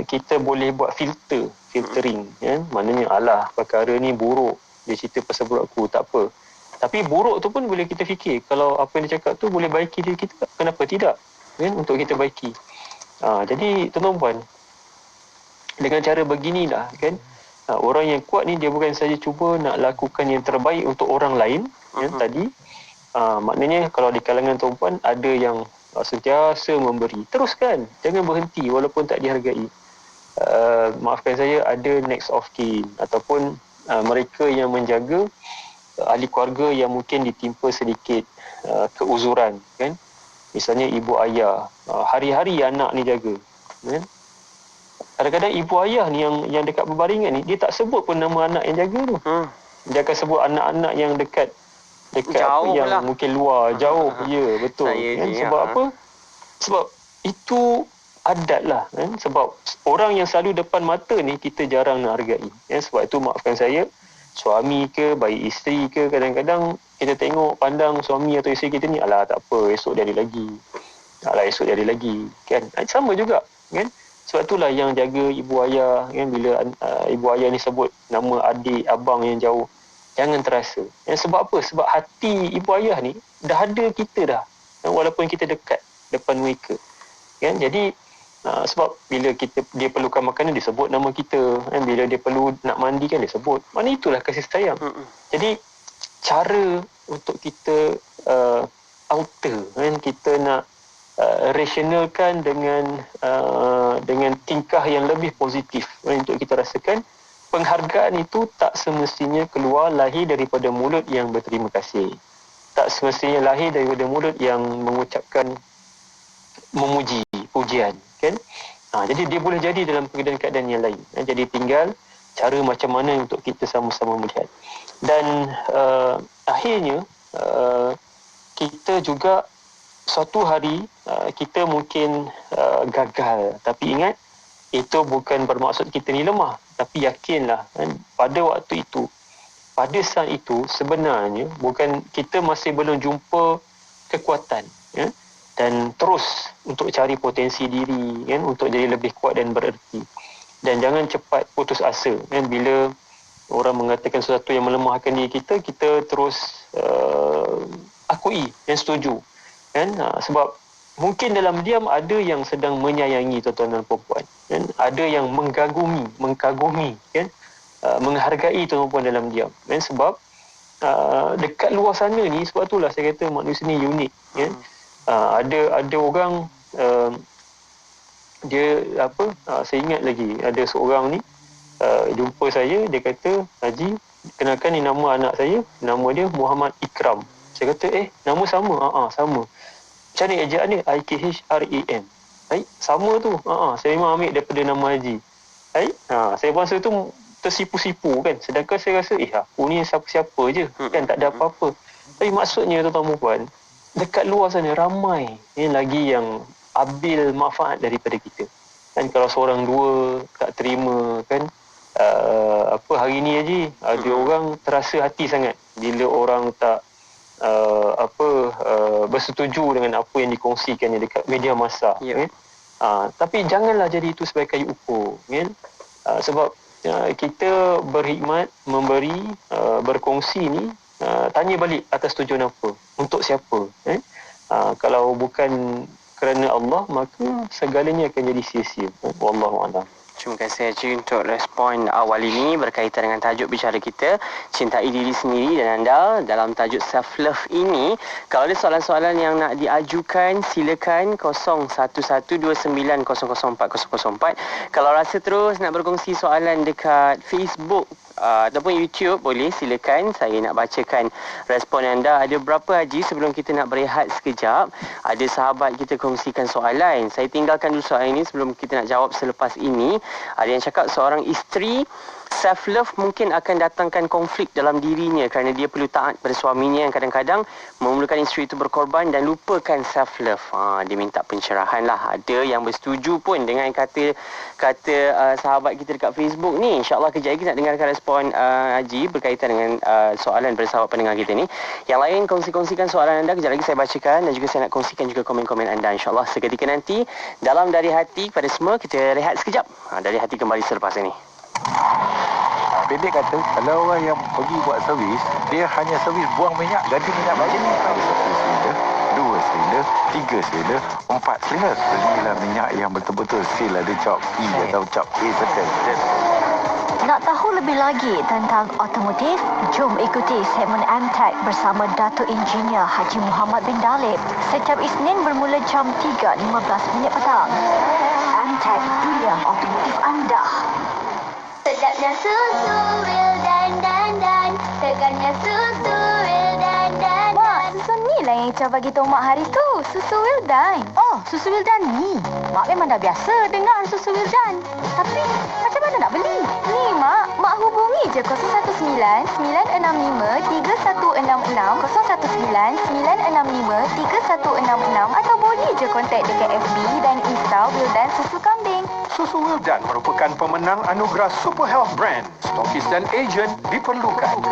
Kita boleh buat filtering. Maknanya, alah, perkara ni buruk. Dia cerita pasal buruk aku, tak apa. Tapi buruk tu pun boleh kita fikir. Kalau apa yang dia cakap tu boleh baiki diri kita, kenapa tidak? Untuk kita baiki. Jadi, tuan-tuan, dengan cara beginilah, kan, orang yang kuat ni dia bukan saja cuba nak lakukan yang terbaik untuk orang lain. Tadi, maknanya kalau di kalangan tuan-tuan ada yang sentiasa memberi, teruskan. Jangan berhenti walaupun tak dihargai. Maafkan saya, ada next of kin ataupun mereka yang menjaga ahli keluarga yang mungkin ditimpa sedikit keuzuran, kan? Misalnya ibu ayah, hari-hari anak ni jaga, kan? Kadang-kadang ibu ayah ni yang dekat berbaringan ni, dia tak sebut pun nama anak yang jaga tu. Dia akan sebut anak-anak yang dekat
jauh
apa, yang
lah.
mungkin luar, jauh. Ya, betul. Kan? Sebab apa? Sebab itu adat lah, kan? Sebab orang yang selalu depan mata ni kita jarang nak hargai, kan? Sebab itu maafkan saya, suami ke, baik isteri ke, kadang-kadang kita tengok pandang suami atau isteri kita ni, alah tak apa, esok dia ada lagi, alah esok dia ada lagi, kan? Sama juga, kan? Sebab itulah yang jaga ibu ayah, kan? Bila ibu ayah ni sebut nama adik, abang yang jauh, jangan terasa. Sebab apa? Sebab hati ibu ayah ni dah ada kita dah, kan? Walaupun kita dekat depan mereka, kan? Jadi sebab bila dia perlukan makanan, dia sebut nama kita, kan? Bila dia perlu nak mandi, kan, dia sebut. Mana itulah kasih sayang. Jadi cara untuk kita alter, kan, kita nak rasionalkan dengan tingkah yang lebih positif, kan, untuk kita rasakan penghargaan itu tak semestinya keluar lahir daripada mulut yang berterima kasih, tak semestinya lahir daripada mulut yang mengucapkan memuji, pujian, kan? Jadi dia boleh jadi dalam keadaan-keadaan yang lain. Jadi tinggal cara macam mana untuk kita sama-sama melihat. Dan akhirnya kita juga suatu hari kita mungkin gagal. Tapi ingat, itu bukan bermaksud kita ni lemah. Tapi yakinlah, kan, pada waktu itu, pada saat itu sebenarnya bukan, kita masih belum jumpa kekuatan, ya? Dan terus untuk cari potensi diri, kan, untuk jadi lebih kuat dan bererti. Dan jangan cepat putus asa, kan? Bila orang mengatakan sesuatu yang melemahkan diri kita, kita terus akui dan setuju, kan? Sebab mungkin dalam diam ada yang sedang menyayangi tuan-tuan dan puan-puan, kan? Ada yang mengkagumi, kan? Menghargai tuan-puan dalam diam, kan? Sebab dekat luar sana ni, sebab itulah saya kata manusia ni unik, kan? Ada orang dia apa, saya ingat lagi ada seorang ni jumpa saya, dia kata, Haji, kenalkan ni nama anak saya, nama dia Muhammad Ikram. Saya kata, nama sama? Sama. Macam ni ejaan dia? IKHRAM. Sama tu. Saya memang ambil daripada nama Haji. Saya rasa tu tersipu-sipu, kan. Sedangkan saya rasa, aku ni siapa-siapa je, kan, tak ada apa-apa. Tapi maksudnya, tuan-tuan puan, dekat luar sana ramai lagi yang ambil manfaat daripada kita. Kan kalau seorang dua tak terima, kan, hari ni Haji, ada orang terasa hati sangat bila orang tak bersetuju dengan apa yang dikongsikannya dekat media massa, kan? Tapi janganlah jadi itu sebagai kayu ukur, kan? Sebab kita berhikmat, memberi, berkongsi ni, tanya balik atas tujuan apa, untuk siapa, kan? Kalau bukan kerana Allah, maka segalanya akan jadi sia-sia. Wallahu a'lam.
Terima kasih Haji untuk respon awal ini berkaitan dengan tajuk bicara kita, cintai diri sendiri. Dan anda dalam tajuk self love ini, kalau ada soalan-soalan yang nak diajukan, silakan 0129004004. Kalau rasa terus nak berkongsi soalan dekat Facebook ataupun YouTube, boleh, silakan. Saya nak bacakan respon anda. Ada berapa Haji, sebelum kita nak berehat sekejap, ada sahabat kita kongsikan soalan. Saya tinggalkan dulu soalan ini sebelum kita nak jawab selepas ini. Ada yang cakap seorang isteri self love mungkin akan datangkan konflik dalam dirinya kerana dia perlu taat pada suaminya yang kadang-kadang memerlukan isteri itu berkorban dan lupakan self love. Dia minta pencerahan lah. Ada yang bersetuju pun dengan kata sahabat kita dekat Facebook ni. InsyaAllah kejap lagi nak dengarkan respon Haji berkaitan dengan soalan daripada sahabat pendengar kita ni. Yang lain kongsi-kongsikan soalan anda, kejap lagi saya bacakan, dan juga saya nak kongsikan juga komen-komen anda insyaAllah seketika nanti. Dalam Dari Hati kepada semua, kita rehat sekejap. Dari Hati kembali selepas ini.
Pendek kata, kalau orang yang pergi buat servis, dia hanya servis buang minyak, ganti minyak balik. Satu silinder, 2 silinder, 3 silinder, 4 silinder. Belilah minyak yang betul-betul seal ada cap E atau cap A settle.
Nak tahu lebih lagi tentang otomotif? Jom ikuti segmen MTech bersama Datuk Engineer Haji Muhammad bin Dalib setiap Isnin bermula jam 3.15 petang. MTech, dunia otomotif anda.
Sedapnya susu Wildan dan segarnya susu Wildan dan.
Mak, susu ni lah yang Ica bagi tahu Mak hari tu. Susu Wildan. Oh, susu Wildan ni. Mak memang dah biasa dengar susu Wildan. Tapi, macam mana nak beli? Ni, Mak hubungi je 019-965-3166019-965-316 atau boleh je kontak dekat FB dan Insta Wildan Susu Kambing.
Susu Wildan merupakan pemenang anugerah Super Health Brand. Stokis dan ejen diperlukan.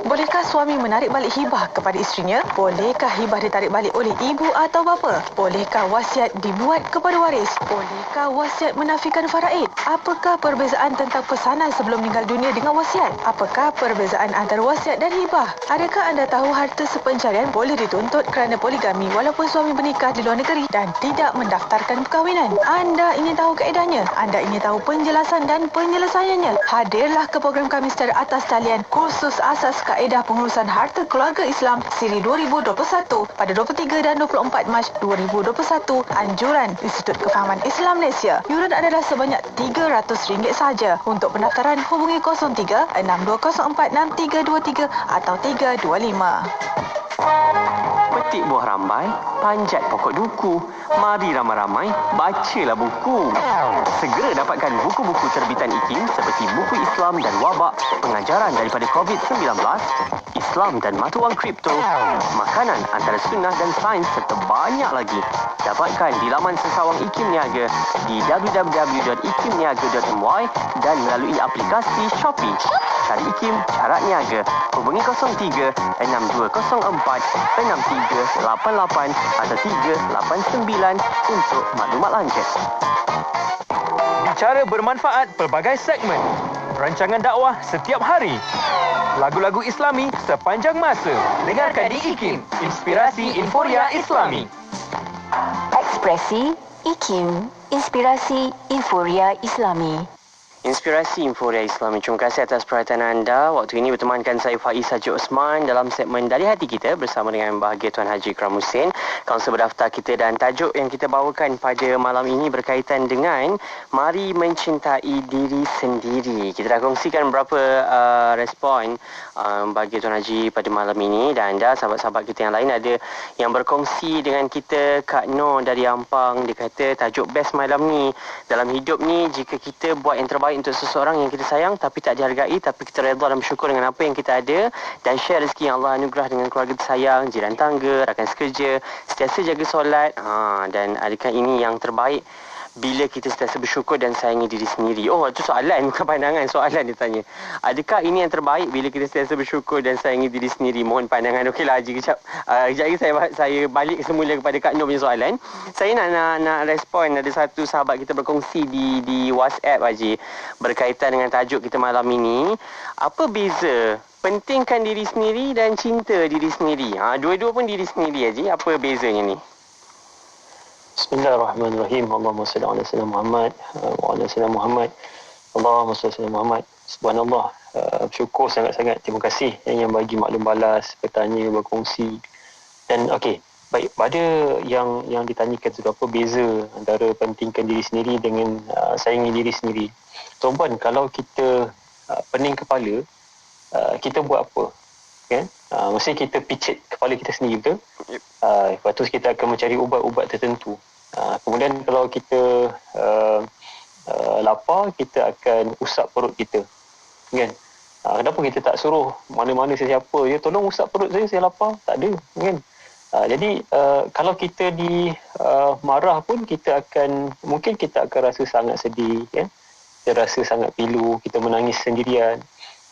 Bolehkah suami menarik balik hibah kepada isterinya? Bolehkah hibah ditarik balik oleh ibu atau bapa? Bolehkah wasiat dibuat kepada waris? Bolehkah wasiat menafikan faraid? Apakah perbezaan tentang pesanan sebelum meninggal dunia dengan wasiat? Apakah perbezaan antara wasiat dan hibah? Adakah anda tahu harta sepencarian boleh dituntut kerana poligami walaupun suami bernikah di luar negeri dan tidak mendaftarkan perkahwinan? Anda ingin tahu kaedahnya? Anda ingin tahu penjelasan dan penyelesaiannya? Hadirlah ke program kami secara atas talian khusus asas kaedah pengurusan harta keluarga Islam siri 2021 pada 23 dan 24 Mac 2021. Anjuran Institut Kefahaman Islam Malaysia. Yuran adalah sebanyak RM300 sahaja. Untuk pendaftaran hubungi 03-6204-6323 atau 325.
Petik buah rambai, panjat pokok duku. Mari ramai-ramai, bacalah buku. Segera dapatkan buku-buku terbitan IKIM seperti buku Islam dan Wabak, pengajaran daripada COVID-19, Islam dan mata wang kripto, makanan antara sunnah dan sains serta banyak lagi. Dapatkan di laman sesawang IKIM Niaga di www.ikimniaga.my dan melalui aplikasi Shopee. Cari IKIM, cara niaga. Hubungi 03-6204-6388 atau 389 untuk maklumat lanjut.
Bicara bermanfaat pelbagai segmen. Rancangan dakwah setiap hari. Lagu-lagu Islami sepanjang masa. Dengarkan di IKIM, Inspirasi Inforia Islami.
Ekspresi IKIM, Inspirasi Inforia Islami.
Inspirasi Inforia Islami. Terima kasih atas perhatian anda. Waktu ini bertemankan saya Faiz Haji Osman dalam segmen Dari Hati kita bersama dengan bahagia Tuan Haji Ikram Hussein, kaunselor berdaftar kita, dan tajuk yang kita bawakan pada malam ini berkaitan dengan mari mencintai diri sendiri. Kita dah kongsikan beberapa respon bahagia Tuan Haji pada malam ini, dan anda sahabat-sahabat kita yang lain ada yang berkongsi dengan kita. Kak Noh dari Ampang, dia kata tajuk best malam ni, dalam hidup ni jika kita buat yang terbaik untuk seseorang yang kita sayang tapi tak dihargai, tapi kita redha dan bersyukur dengan apa yang kita ada dan share rezeki yang Allah anugerah dengan keluarga tersayang, jiran tangga, rakan sekerja, sentiasa jaga solat. Dan adakah ini yang terbaik bila kita sentiasa bersyukur dan sayangi diri sendiri? Oh, itu soalan, bukan pandangan, soalan dia tanya. Adakah ini yang terbaik bila kita sentiasa bersyukur dan sayangi diri sendiri? Mohon pandangan. Okeylah Haji, kejap lagi saya balik semula kepada Kak Noh punya soalan. Saya nak respon, ada satu sahabat kita berkongsi di WhatsApp Haji berkaitan dengan tajuk kita malam ini. Apa beza pentingkan diri sendiri dan cinta diri sendiri? Dua-dua pun diri sendiri Haji. Apa bezanya ni?
Bismillahirrahmanirrahim. Allahumma salli ala sayyidina Muhammad wa ala sayyidina Muhammad. Allahumma salli ala Muhammad. Subhanallah. Syukur sangat-sangat. Terima kasih yang bagi maklum balas, bertanya, berkongsi. Dan okey, baik, pada yang ditanyakan tu, apa beza antara pentingkan diri sendiri dengan sayangi diri sendiri? Tuan-puan, kalau kita pening kepala, kita buat apa? Kan? Mesti kita picit kepala kita sendiri, betul? Lepas tu kita akan mencari ubat-ubat tertentu. Kemudian kalau kita lapar, kita akan usap perut kita, kan? Kenapa kita tak suruh mana-mana sesiapa je, tolong usap perut saya lapar? Tak ada, kan? Jadi kalau kita marah pun mungkin kita akan rasa sangat sedih, kan? Kita rasa sangat pilu, kita menangis sendirian.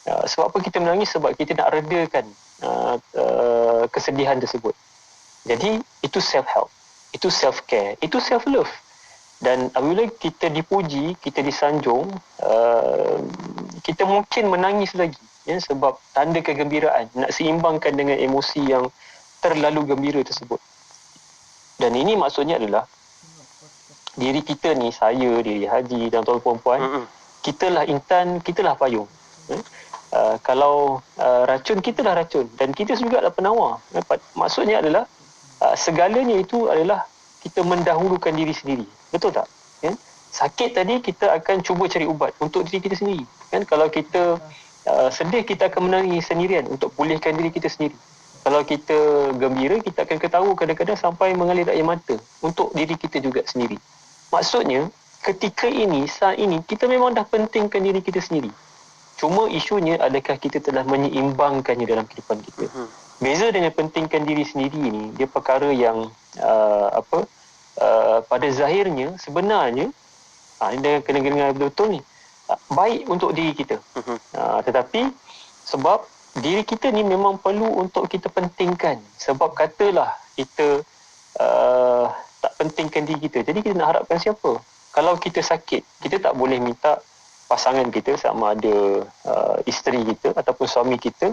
Sebab apa kita menangis? Sebab kita nak redakan kesedihan tersebut. Jadi itu self-help, itu self-care, itu self-love. Dan apabila kita dipuji, kita disanjung, kita mungkin menangis lagi, ya, sebab tanda kegembiraan, nak seimbangkan dengan emosi yang terlalu gembira tersebut. Dan ini maksudnya adalah diri kita ni, saya, diri Haji dan tuan-tuan puan, kitalah intan, kitalah payung. Kalau racun, kitalah racun, dan kita juga adalah penawar. Maksudnya adalah segalanya itu adalah kita mendahulukan diri sendiri. Betul tak? Ya? Sakit tadi kita akan cuba cari ubat untuk diri kita sendiri. Kan? Kalau kita sedih, kita akan menangis sendirian untuk pulihkan diri kita sendiri. Kalau kita gembira, kita akan ketawa kadang-kadang sampai mengalir air mata untuk diri kita juga sendiri. Maksudnya, ketika ini, saat ini, kita memang dah pentingkan diri kita sendiri. Cuma isunya adakah kita telah menyeimbangkannya dalam kehidupan kita. Beza dengan pentingkan diri sendiri ni, dia perkara yang pada zahirnya sebenarnya dia kena dengar betul-betul ni, baik untuk diri kita. Tetapi sebab diri kita ni memang perlu untuk kita pentingkan. Sebab katalah kita tak pentingkan diri kita, jadi kita nak harapkan siapa? Kalau kita sakit, kita tak boleh minta pasangan kita, sama ada isteri kita ataupun suami kita,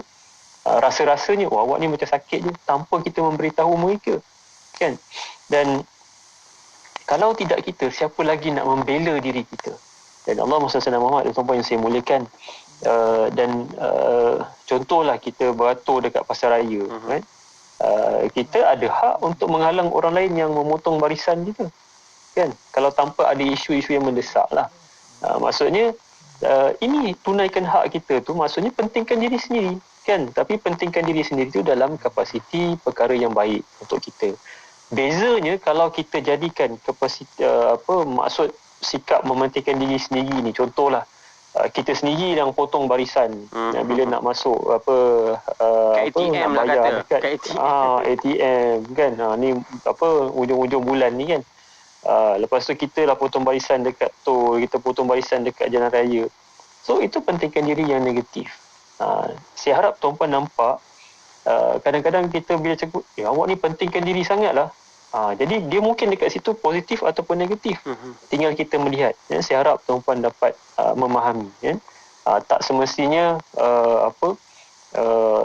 rasa-rasanya awak ni macam sakit je, tanpa kita memberitahu mereka, kan? Dan kalau tidak kita, siapa lagi nak membela diri kita? Dan Allah SWT Muhammad, tuan-tuan yang saya muliakan, dan contohlah kita beratur dekat pasar raya, kan? Kita ada hak untuk menghalang orang lain yang memotong barisan kita, kan? Kalau tanpa ada isu-isu yang mendesak lah. Maksudnya ini tunaikan hak kita tu, maksudnya pentingkan diri sendiri, kan? Tapi pentingkan diri sendiri tu dalam kapasiti perkara yang baik untuk kita. Bezanya kalau kita jadikan kapasiti maksud sikap mementingkan diri sendiri ni, contohlah kita sendiri yang potong barisan bila nak masuk
ATM
nak
lah
bayar
kata.
dekat ATM, kan? Ni ujung-ujung bulan ni, kan? Lepas tu kita lah potong barisan dekat tol, kita potong barisan dekat jalan raya. So itu pentingkan diri yang negatif. Saya harap tuan-puan nampak, kadang-kadang kita bila cakap, awak ni pentingkan diri sangat lah. Jadi dia mungkin dekat situ positif ataupun negatif. Tinggal kita melihat. Ya, saya harap tuan-puan dapat memahami. Ya. Tak semestinya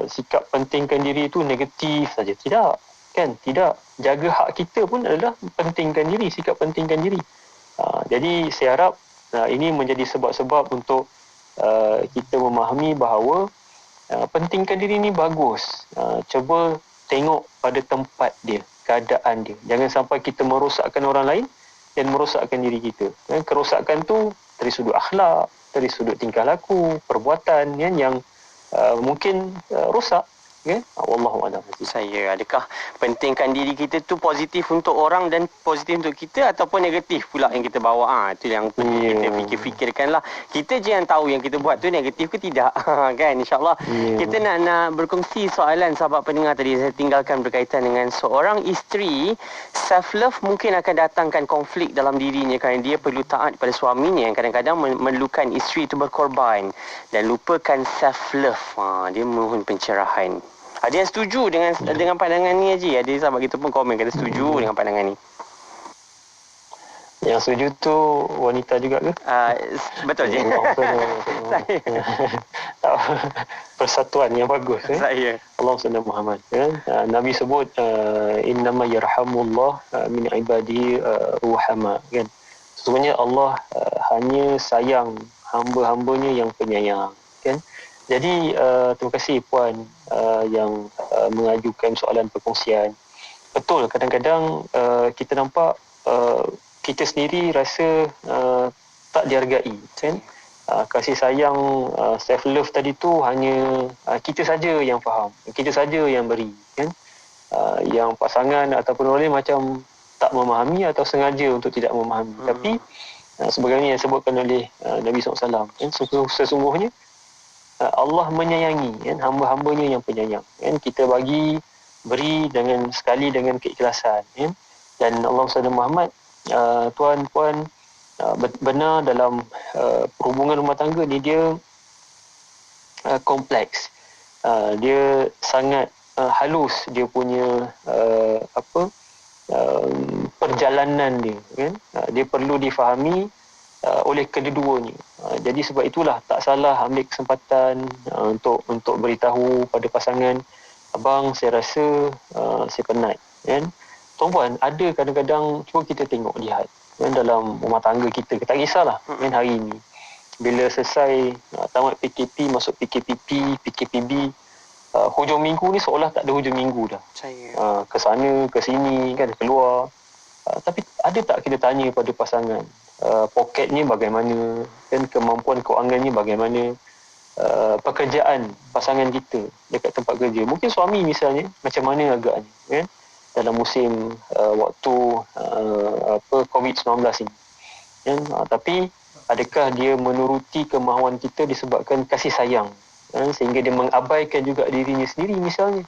sikap pentingkan diri itu negatif saja. Tidak. Kan? Tidak. Jaga hak kita pun adalah pentingkan diri, sikap pentingkan diri. Jadi saya harap ini menjadi sebab-sebab untuk kita memahami bahawa pentingkan diri ni bagus. Cuba tengok pada tempat dia, keadaan dia. Jangan sampai kita merosakkan orang lain dan merosakkan diri kita. Kerosakan tu dari sudut akhlak, dari sudut tingkah laku, perbuatan yang mungkin rosak. Okay? Wallahualam.
Saya, adakah pentingkan diri kita tu positif untuk orang dan positif untuk kita, ataupun negatif pula yang kita bawa? Itu yang perlu kita fikir-fikirkan lah. Kita je yang tahu yang kita buat tu negatif ke tidak. Kan? InsyaAllah. Kita nak berkongsi soalan sahabat pendengar tadi saya tinggalkan berkaitan dengan seorang isteri. Self-love mungkin akan datangkan konflik dalam dirinya kerana dia perlu taat pada suaminya yang kadang-kadang memerlukan isteri itu berkorban dan lupakan self-love. Dia mohon pencerahan. Ada yang setuju dengan pandangan ni, Haji? Ada sahabat kita pun komen kata setuju dengan pandangan ni.
Yang setuju tu wanita juga ke?
Betul je. Saya.
Persatuan yang bagus.
Saya.
Allah SWT Muhammad. Nabi sebut, innama yarhamullah min ibadihi ruhama. Kan? Sesungguhnya Allah hanya sayang hamba-hambanya yang penyayang. Kan? Jadi terima kasih puan yang mengajukan soalan perkongsian. Betul, kadang-kadang kita nampak kita sendiri rasa tak dihargai, kan? Kasih sayang, self love tadi tu hanya kita saja yang faham, kita saja yang beri, kan? Yang pasangan ataupun orang lain macam tak memahami atau sengaja untuk tidak memahami. Tapi Sebagaimana yang disebutkan oleh Nabi SAW, kan, sesungguhnya Allah menyayangi, kan, hamba-hambanya yang penyayang, kan. Kita beri dengan sekali dengan keikhlasan, kan. Dan Allah SWT Muhammad, tuan puan, benar dalam perhubungan rumah tangga ni dia kompleks. Dia sangat halus dia punya perjalanan dia, kan. Dia perlu difahami oleh kedua-duanya. Jadi sebab itulah tak salah ambil kesempatan untuk beritahu pada pasangan, abang saya rasa saya penat, kan. Tuan-puan, ada kadang-kadang cuba kita lihat, kan, dalam rumah tangga kita, tak kisahlah, kan, hari ini bila selesai tamat PKP masuk PKPP, PKPB, hujung minggu ni seolah tak ada hujung minggu dah. Ke sana, ke sini, kan, keluar. Tapi ada tak kita tanya pada pasangan, poketnya bagaimana, kan, kemampuan kewangannya bagaimana, pekerjaan pasangan kita dekat tempat kerja. Mungkin suami misalnya macam mana agaknya, kan, dalam musim waktu COVID-19 ini. Kan? Tapi adakah dia menuruti kemahuan kita disebabkan kasih sayang, kan, sehingga dia mengabaikan juga dirinya sendiri misalnya,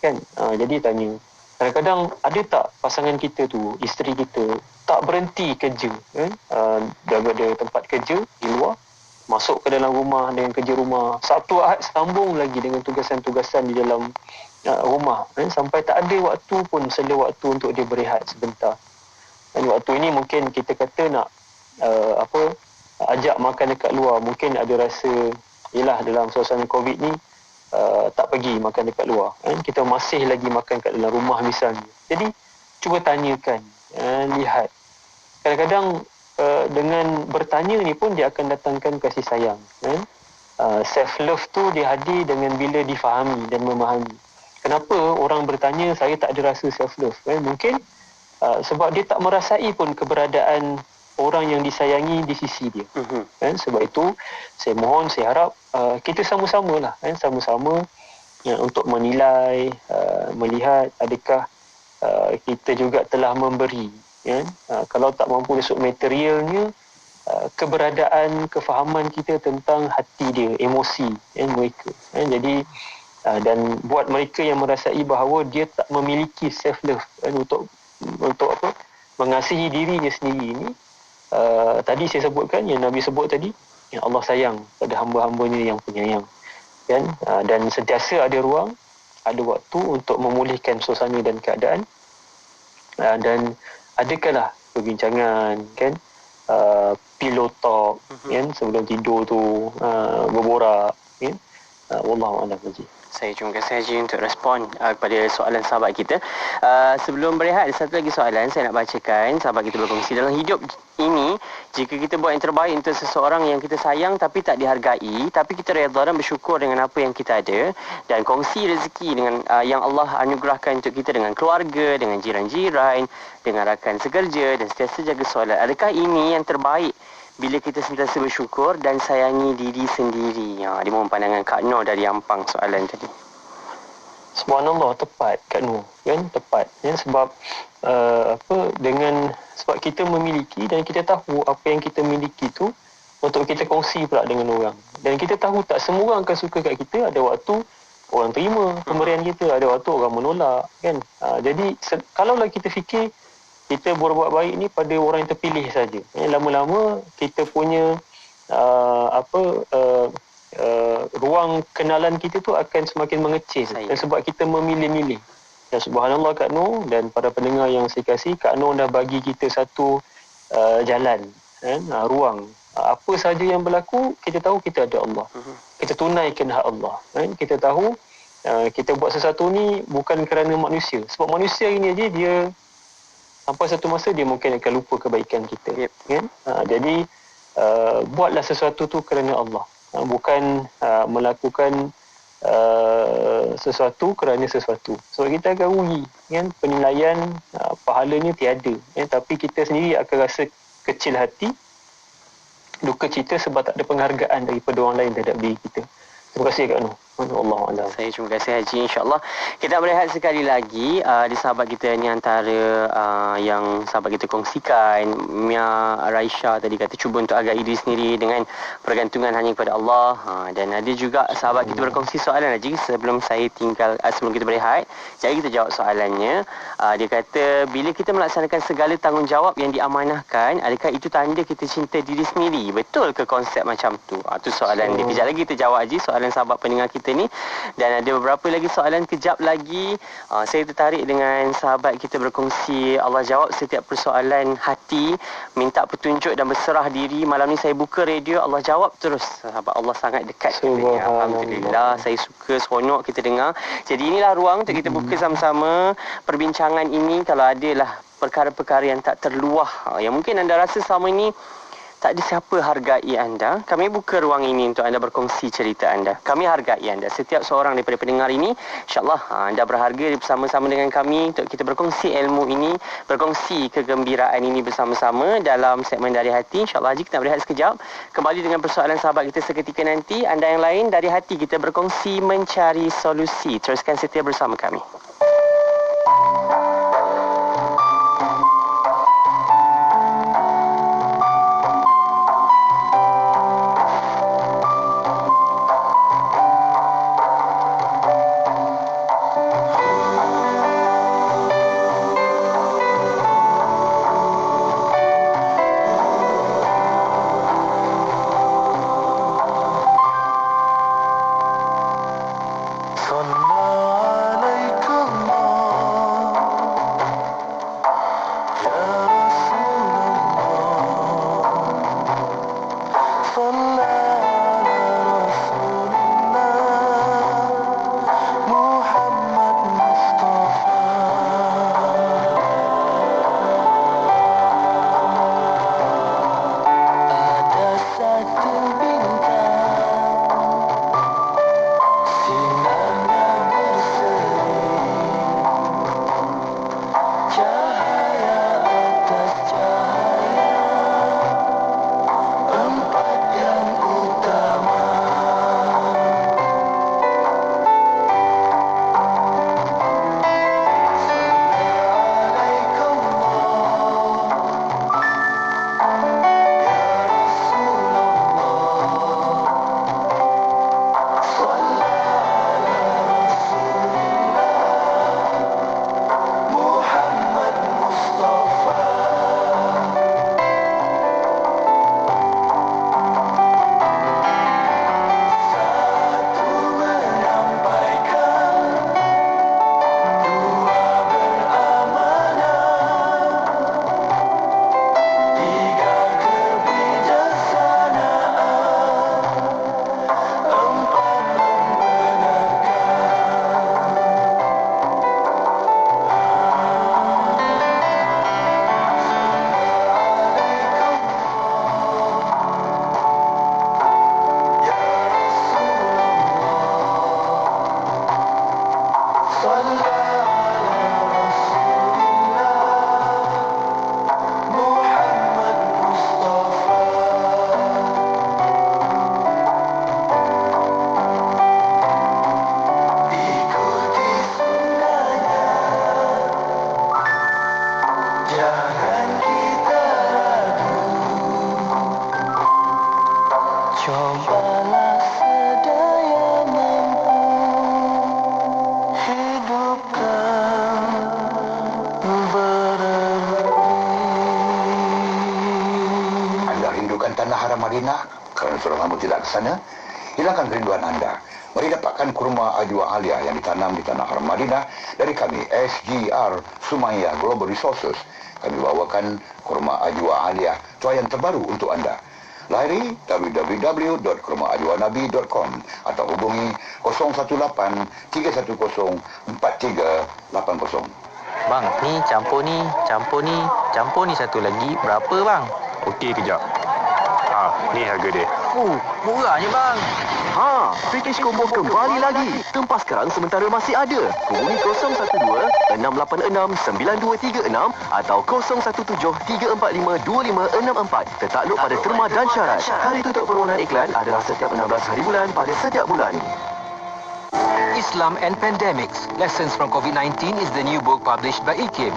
kan. Jadi tanya, kadang-kadang ada tak pasangan kita tu, isteri kita tak berhenti kerja, kan, daripada tempat kerja di luar masuk ke dalam rumah dengan kerja rumah, Sabtu Ahad sambung lagi dengan tugasan-tugasan di dalam rumah, kan, sampai tak ada waktu pun, sela waktu untuk dia berehat sebentar. Dan waktu ini mungkin kita kata nak ajak makan dekat luar, mungkin ada rasa yelah dalam suasana COVID ni tak pergi makan dekat luar, kan? Kita masih lagi makan kat dalam rumah misalnya. Jadi cuba tanyakan, lihat. Kadang-kadang dengan bertanya ni pun dia akan datangkan kasih sayang, kan? Self love tu dia hadir dengan bila difahami dan memahami. Kenapa orang bertanya saya tak ada rasa self love, kan? Mungkin sebab dia tak merasai pun keberadaan orang yang disayangi di sisi dia, kan. Sebab itu saya mohon, saya harap kita sama-sama lah, kan, sama-sama untuk menilai, melihat adakah kita juga telah memberi, kan. Kalau tak mampu dari sudut materialnya, keberadaan, kefahaman kita tentang hati dia, emosi, kan, mereka, kan. Jadi dan buat mereka yang merasai bahawa dia tak memiliki self love, kan, untuk mengasihi dirinya sendiri ini. Tadi saya sebutkan, yang Nabi sebut tadi, yang Allah sayang pada hamba-hambanya yang penyayang, kan. Dan sentiasa ada ruang, ada waktu untuk memulihkan suasana dan keadaan, dan adakanlah perbincangan, kan, pillow talk, kan, sebelum tidur tu, berborak, kan. Wallahu a'lam bishawab.
Saya terima kasih Haji untuk respon kepada soalan sahabat kita. Sebelum berehat, ada satu lagi soalan saya nak bacakan. Sahabat kita berkongsi, dalam hidup ini, jika kita buat yang terbaik untuk seseorang yang kita sayang tapi tak dihargai, tapi kita redha dan bersyukur dengan apa yang kita ada, dan kongsi rezeki dengan yang Allah anugerahkan untuk kita dengan keluarga, dengan jiran-jiran, dengan rakan sekerja, dan sentiasa jaga solat, adakah ini yang terbaik bila kita sentiasa bersyukur dan sayangi diri sendiri? Di mohon pandangan Kak Noh dari Ampang soalan tadi.
Subhanallah, tepat Kak Noh, kan, tepat, kan, sebab sebab kita memiliki dan kita tahu apa yang kita miliki tu untuk kita kongsi pula dengan orang, dan kita tahu tak semua orang akan suka kat kita. Ada waktu orang terima pemberian kita, ada waktu orang menolak, kan. Jadi kalaulah kita fikir kita berbuat baik ni pada orang yang terpilih saja, lama-lama kita punya ruang kenalan kita tu akan semakin mengecil, dan sebab kita memilih-milih. Dan subhanallah Kak Noh dan para pendengar yang saya kasih, Kak Noh dah bagi kita satu jalan, kan, ruang. Apa saja yang berlaku, kita tahu kita ada Allah, kita tunaikan hak Allah, kan. Kita tahu kita buat sesuatu ni bukan kerana manusia, sebab manusia ini aja dia sampai satu masa dia mungkin akan lupa kebaikan kita, kan. Jadi buatlah sesuatu tu kerana Allah, bukan melakukan sesuatu kerana sesuatu, sebab kita akan rugi, kan. Penilaian pahalanya tiada, kan. Tapi kita sendiri akan rasa kecil hati, duka cita sebab tak ada penghargaan daripada orang lain terhadap diri kita. Terima kasih Kak Noh. Wallahu a'lam.
Saya terima kasih Haji. InsyaAllah kita melihat sekali lagi di sahabat kita ni antara yang sahabat kita kongsikan, Mia Raisha tadi kata cuba untuk agak diri sendiri dengan pergantungan hanya kepada Allah. Dan ada juga sahabat kita berkongsi soalan Haji sebelum saya sebelum kita berehat. Jadi kita jawab soalannya. Dia kata bila kita melaksanakan segala tanggungjawab yang diamanahkan, adakah itu tanda kita cinta diri sendiri? Betul ke konsep macam tu? Itu soalan dia. Kejap lagi kita jawab Haji soalan sahabat pendengar kita ni. Dan ada beberapa lagi soalan kejap lagi. Saya tertarik dengan sahabat kita berkongsi, Allah jawab setiap persoalan hati, minta petunjuk dan berserah diri. Malam ni saya buka radio, Allah jawab terus. Sahabat Allah sangat dekat. Alhamdulillah, saya suka, seronok kita dengar. Jadi inilah ruang untuk kita buka sama-sama perbincangan ini. Kalau adalah perkara-perkara yang tak terluah, yang mungkin anda rasa selama ini tak ada siapa hargai anda, kami buka ruang ini untuk anda berkongsi cerita anda. Kami hargai anda. Setiap seorang daripada pendengar ini, insyaAllah anda berharga bersama-sama dengan kami untuk kita berkongsi ilmu ini, berkongsi kegembiraan ini bersama-sama dalam segmen Dari Hati. InsyaAllah Haji, kita berehat sekejap. Kembali dengan persoalan sahabat kita seketika nanti. Anda yang lain, Dari Hati kita berkongsi mencari solusi. Teruskan setia bersama kami.
Madinah kerana sudah lama tidak ke sana, hilangkan kerinduan anda. Mari dapatkan kurma Ajwa Alia yang ditanam di Tanah Haram Madinah dari kami, SGR Sumaiyah Global Resources. Kami bawakan kurma Ajwa Alia, cuai yang terbaru untuk anda. Layari www.kurmaajwanabi.com atau hubungi 018-310-4380.
Bang, ni campur ni satu lagi. Berapa bang?
Okey, kejap. Ni harga dia.
Murahnya bang.
Package combo kembali lagi. Tempah sekarang sementara masih ada. Hubungi 012-686-9236 atau 0173452564. Tertakluk pada terma dan syarat. Hari tutup permohonan iklan adalah setiap 16 hari bulan pada setiap bulan.
Islam and Pandemics, Lessons from COVID-19 is the new book published by IKIM.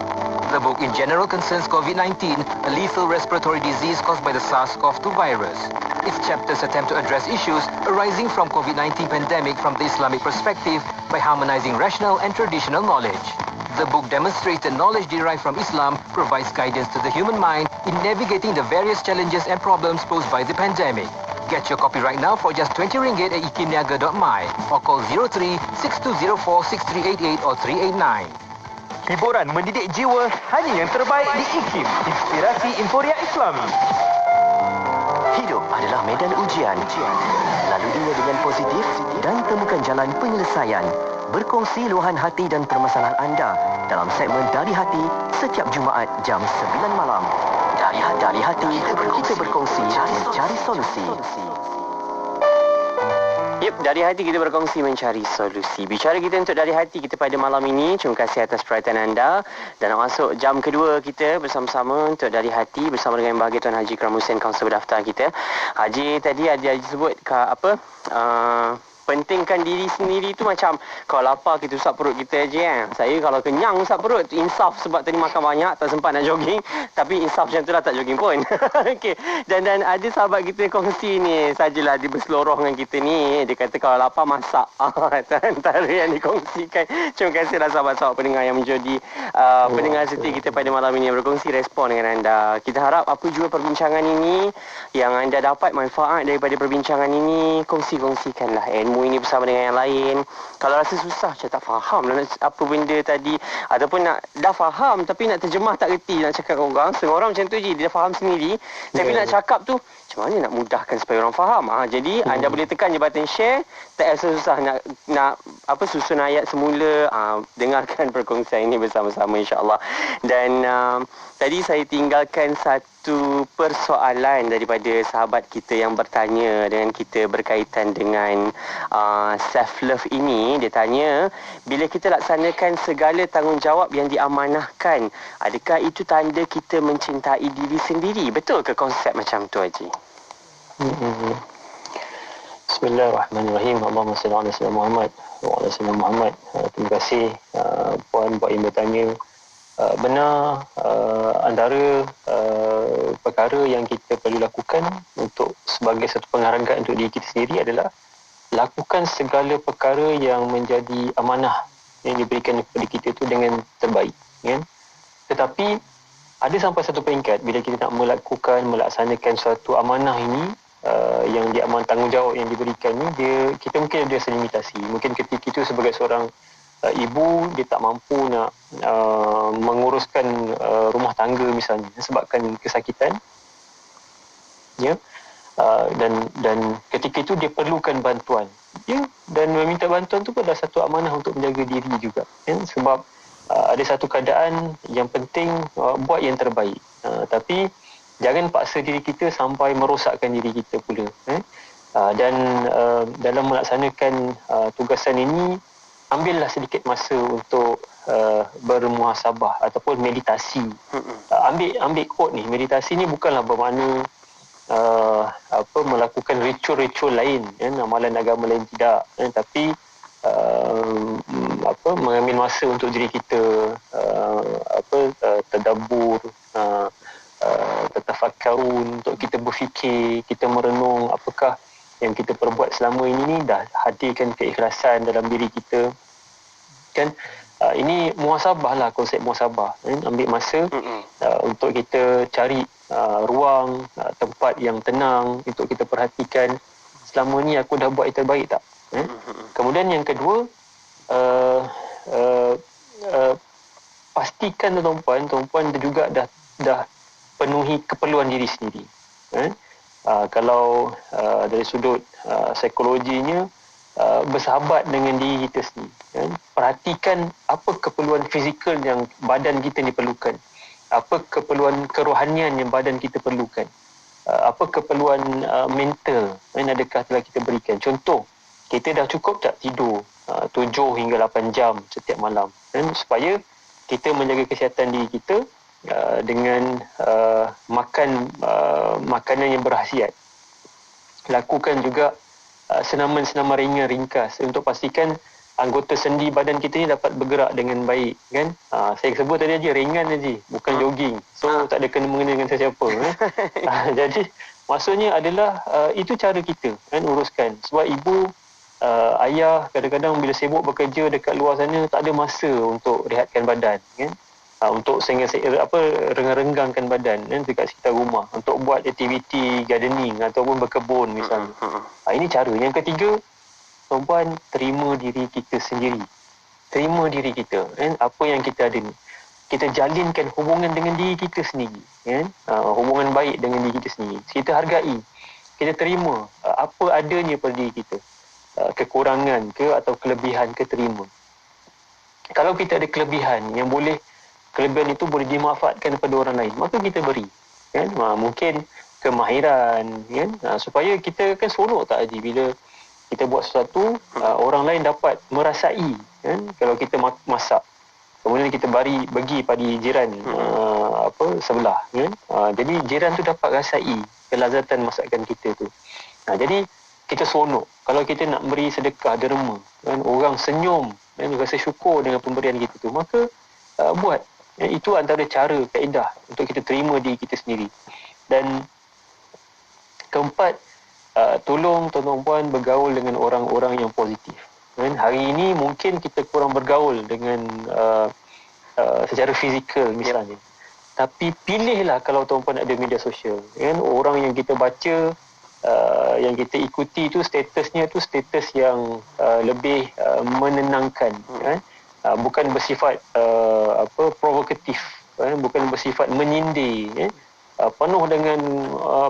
The book in general concerns COVID-19, a lethal respiratory disease caused by the SARS-CoV-2 virus. Its chapters attempt to address issues arising from COVID-19 pandemic from the Islamic perspective by harmonizing rational and traditional knowledge. The book demonstrates that knowledge derived from Islam provides guidance to the human mind in navigating the various challenges and problems posed by the pandemic. Get your copy right now for just RM20 at ikimniaga.my or call 03-6204-6388 or 389.
Hiburan mendidik jiwa hanya yang terbaik di IKIM. Inspirasi Inforia Islami.
Hidup adalah medan ujian. Laluinya dengan positif dan temukan jalan penyelesaian. Berkongsi luahan hati dan permasalahan anda dalam segmen Dari Hati setiap Jumaat jam 9 malam. Dari hati, kita berkongsi mencari solusi.
Yep, Dari Hati kita berkongsi mencari solusi. Bicara kita untuk Dari Hati kita pada malam ini. Terima kasih atas perhatian anda. Dan nak masuk jam kedua kita bersama-sama untuk Dari Hati bersama dengan Bahagia Tuan Haji Ikram Hussein, kaunselor berdaftar kita. Haji tadi ada sebut pentingkan diri sendiri tu macam kalau lapar kita usap perut kita je kan. Saya kalau kenyang usap perut, insaf sebab tadi makan banyak tak sempat nak jogging, tapi insaf macam tu lah tak jogging pun. Okey. Dan ada sahabat kita kongsi ni, sajalah dia berseloroh dengan kita ni, dia kata kalau lapar masak. Antara yang dikongsikan. Terima kasihlah sahabat-sahabat pendengar yang menjadi pendengar setia kita pada malam ini yang berkongsi respon dengan anda. Kita harap apa jua perbincangan ini yang anda dapat manfaat daripada perbincangan ini, kongsi-kongsikanlah ilmu ini bersama dengan yang lain. Kalau rasa susah, saya tak faham nak apa benda tadi, ataupun nak dah faham tapi nak terjemah tak reti nak cakap dengan orang. Setengah orang macam tu je, dia faham sendiri, tapi nak cakap tu macam mana nak mudahkan supaya orang faham. Jadi anda boleh tekan je button share, tak rasa susah nak susun ayat semula. Dengarkan perkongsian ini bersama-sama insya-Allah. Dan tadi saya tinggalkan satu persoalan daripada sahabat kita yang bertanya dengan kita berkaitan dengan self-love ini. Dia tanya, bila kita laksanakan segala tanggungjawab yang diamanahkan, adakah itu tanda kita mencintai diri sendiri? Betul ke konsep macam tu, Haji?
Bismillahirrahmanirrahim. Allahumma salli ala sayyidina Muhammad wa ala sayyidina Muhammad. Terima kasih Puan Buat yang bertanya. Benar, antara perkara yang kita perlu lakukan untuk sebagai satu penghargaan untuk diri kita sendiri adalah lakukan segala perkara yang menjadi amanah yang diberikan kepada kita itu dengan terbaik, kan? Tetapi ada sampai satu peringkat bila kita nak melaksanakan suatu amanah ini, yang tanggungjawab yang diberikan ni, kita mungkin ada limitasi. Mungkin ketika itu sebagai seorang ibu, dia tak mampu nak menguruskan rumah tangga misalnya sebabkan kesakitan, ya. Dan ketika itu dia perlukan bantuan, ya, dan meminta bantuan tu adalah satu amanah untuk menjaga diri juga, ya? Sebab ada satu keadaan yang penting, buat yang terbaik, tapi jangan paksa diri kita sampai merosakkan diri kita pula, dan dalam melaksanakan tugasan ini, ambillah sedikit masa untuk bermuhasabah ataupun meditasi. Ambil quote ni, meditasi ni bukanlah bermakna melakukan ritual-ritual lain, amalan agama lain, tidak, tapi mengambil masa untuk diri kita, tadabbur, tatafakkarun, untuk kita berfikir, kita merenung apakah yang kita perbuat selama ini ni, dah hadirkan keikhlasan dalam diri kita, kan? Ini muhasabah lah, konsep muhasabah, ambil masa untuk kita cari ruang, tempat yang tenang untuk kita perhatikan selama ni aku dah buat yang terbaik tak. Kemudian yang kedua, pastikan tuan-puan juga dah penuhi keperluan diri sendiri. Kalau dari sudut psikologinya, bersahabat dengan diri kita sendiri, perhatikan apa keperluan fizikal yang badan kita ni perlukan, apa keperluan kerohanian yang badan kita perlukan, apa keperluan mental yang adakah telah kita berikan. Contoh, kita dah cukup tak tidur 7 hingga 8 jam setiap malam, supaya kita menjaga kesihatan diri kita dengan makan makanan yang berkhasiat. Lakukan juga senaman-senaman ringan ringkas untuk pastikan anggota sendi badan kita ni dapat bergerak dengan baik, kan? Saya sebut tadi aja ringan aja, bukan jogging. So tak ada kena-mengena dengan sesiapa. Jadi maksudnya adalah itu cara kita kan uruskan. Sebab ibu, ayah kadang-kadang bila sibuk bekerja dekat luar sana tak ada masa untuk rehatkan badan, kan? Untuk renggang-renggangkan badan kan dekat sekitar rumah, untuk buat aktiviti gardening ataupun berkebun misalnya. Ini cara. Yang ketiga, tuan-puan, terima diri kita sendiri. Terima diri kita, kan? Apa yang kita ada ni. Kita jalinkan hubungan dengan diri kita sendiri, kan? Hubungan baik dengan diri kita sendiri. Kita hargai. Kita terima apa adanya pada diri kita. Kekurangan ke atau kelebihan ke, terima. Kalau kita ada kelebihan kelebihan itu boleh dimanfaatkan kepada orang lain, maka kita beri, kan? Mungkin kemahiran, kan? Supaya kita kan seronok tak Haji bila kita buat sesuatu, orang lain dapat merasai, kan? Kalau kita masak, kemudian kita bagi pada jiran sebelah, kan? Jadi jiran tu dapat rasai kelazatan masakan kita tu. Jadi kita seronok. Kalau kita nak beri sedekah derma, kan? Orang senyum dan rasa syukur dengan pemberian kita tu, maka buat. Itu antara cara, kaedah untuk kita terima diri kita sendiri. Dan keempat, tolong tuan-tuan puan bergaul dengan orang-orang yang positif. Kan? Hari ini mungkin kita kurang bergaul dengan secara fizikal misalnya. Tapi pilihlah kalau tuan-puan ada media sosial. Kan? Orang yang kita baca, yang kita ikuti itu statusnya tu status yang lebih menenangkan. Kan? Bukan bersifat provokatif, bukan bersifat menyindir, penuh dengan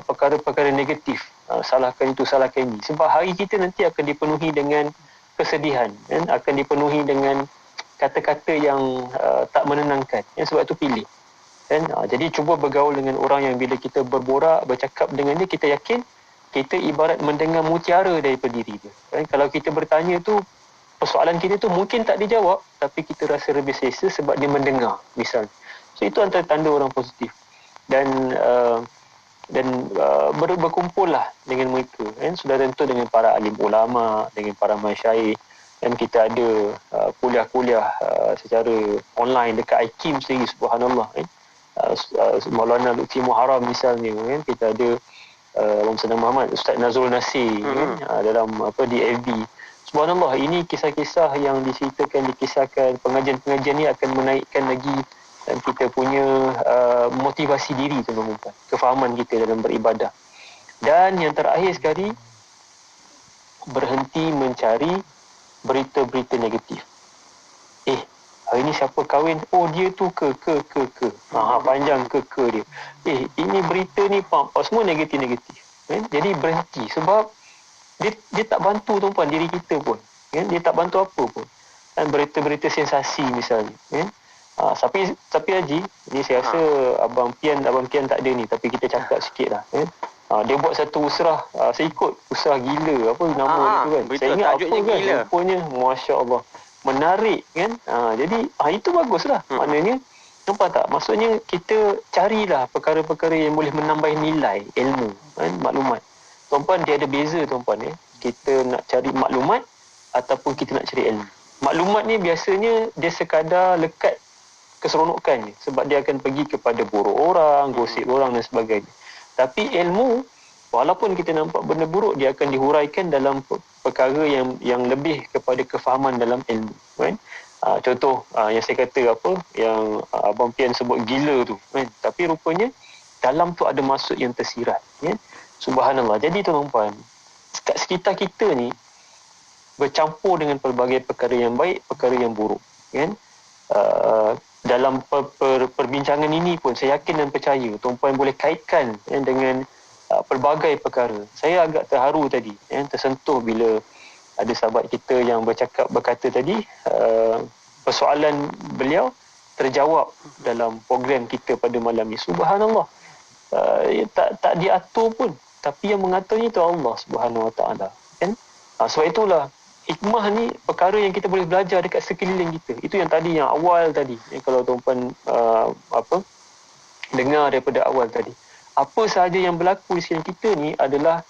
perkara-perkara negatif, salahkan itu, salahkan ini. Sebab hari kita nanti akan dipenuhi dengan kesedihan, akan dipenuhi dengan kata-kata yang tak menenangkan. Sebab itu pilih. Jadi cuba bergaul dengan orang yang bila kita berborak, bercakap dengan dia, kita yakin kita ibarat mendengar mutiara daripada diri dia. Kalau kita bertanya tu, persoalan kita tu mungkin tak dijawab, tapi kita rasa lebih selesa sebab dia mendengar, misalnya. So itu antara tanda orang positif. Dan berkumpullah dengan mereka, kan? Sudah tentu dengan para alim ulama, dengan para masyayikh, dan kita ada kuliah-kuliah secara online dekat IKIM sendiri, subhanallah, kan? Maulana Lutfi Muharram misalnya, kan? Kita ada Allahumma salli Muhammad, Ustaz Nazrul Nasir, kan? Dalam di FB. Subhanallah, ini kisah-kisah yang dikisahkan, pengajian-pengajian ni akan menaikkan lagi dan kita punya motivasi diri, tuan-tuan, kefahaman kita dalam beribadah. Dan yang terakhir sekali, berhenti mencari berita-berita negatif. Hari ni siapa kahwin? Oh, dia tu ke. Panjang ke dia. Ini berita ni semua negatif-negatif. Jadi berhenti, sebab dia tak bantu tuan-puan diri kita pun, kan? Dia tak bantu apa pun. Dan berita-berita sensasi misalnya, kan? Tapi Haji, ni saya rasa Abang Pian tak ada ni, tapi kita cakap sikit lah, kan? Dia buat satu usrah, saya ikut usrah gila, apa nama dia tu, kan? Saya ingat apa kan, rupanya Masya Allah, menarik, kan? Jadi itu baguslah. Maknanya, nampak tak? Maksudnya kita carilah perkara-perkara yang boleh menambah nilai ilmu, kan? Maklumat. Tuan-puan, dia ada beza, tuan-puan, kita nak cari maklumat ataupun kita nak cari ilmu. Maklumat ni biasanya dia sekadar lekat keseronokannya, sebab dia akan pergi kepada buruk orang, gosip orang dan sebagainya. Tapi ilmu, walaupun kita nampak benda buruk, dia akan dihuraikan dalam perkara yang lebih kepada kefahaman dalam ilmu, kan? Contoh yang saya kata yang Abang Pian sebut gila tu, kan? Tapi rupanya dalam tu ada maksud yang tersirat, kan? Subhanallah. Jadi tuan-tuan, kat sekitar kita ni bercampur dengan pelbagai perkara yang baik, perkara yang buruk, kan? Dalam perbincangan ini pun saya yakin dan percaya tuan-puan boleh kaitkan dengan pelbagai perkara. Saya agak terharu tadi, tersentuh bila ada sahabat kita yang berkata tadi, persoalan beliau terjawab dalam program kita pada malam ini. Subhanallah. Tak diatur pun, tapi yang mengaturnya itu Allah Subhanahu Wa Taala, kan? Sebab itulah hikmah ni perkara yang kita boleh belajar dekat sekeliling kita. Itu yang tadi, yang awal tadi, kalau tuan-puan dengar daripada awal tadi, apa sahaja yang berlaku di sekeliling kita ni adalah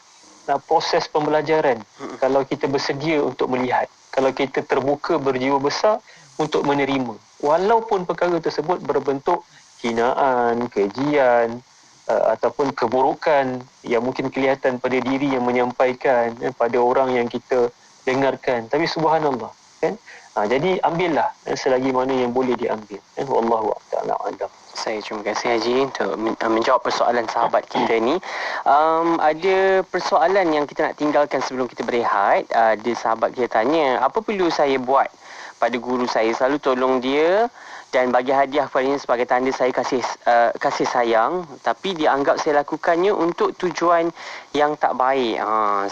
proses pembelajaran kalau kita bersedia untuk melihat, kalau kita terbuka berjiwa besar untuk menerima, walaupun perkara tersebut berbentuk hinaan, kejian ataupun keburukan yang mungkin kelihatan pada diri yang menyampaikan, pada orang yang kita dengarkan, tapi subhanallah, kan? Jadi ambillah selagi mana yang boleh diambil. Wallahu ta'ala a'lam.
Saya terima kasih Haji untuk menjawab persoalan sahabat kita ni. Ada persoalan yang kita nak tinggalkan sebelum kita berehat. Ada sahabat kita tanya, apa perlu saya buat pada guru saya? Selalu tolong dia dan bagi hadiah kepadanya sebagai tanda saya kasih sayang, tapi dia anggap saya lakukannya untuk tujuan yang tak baik.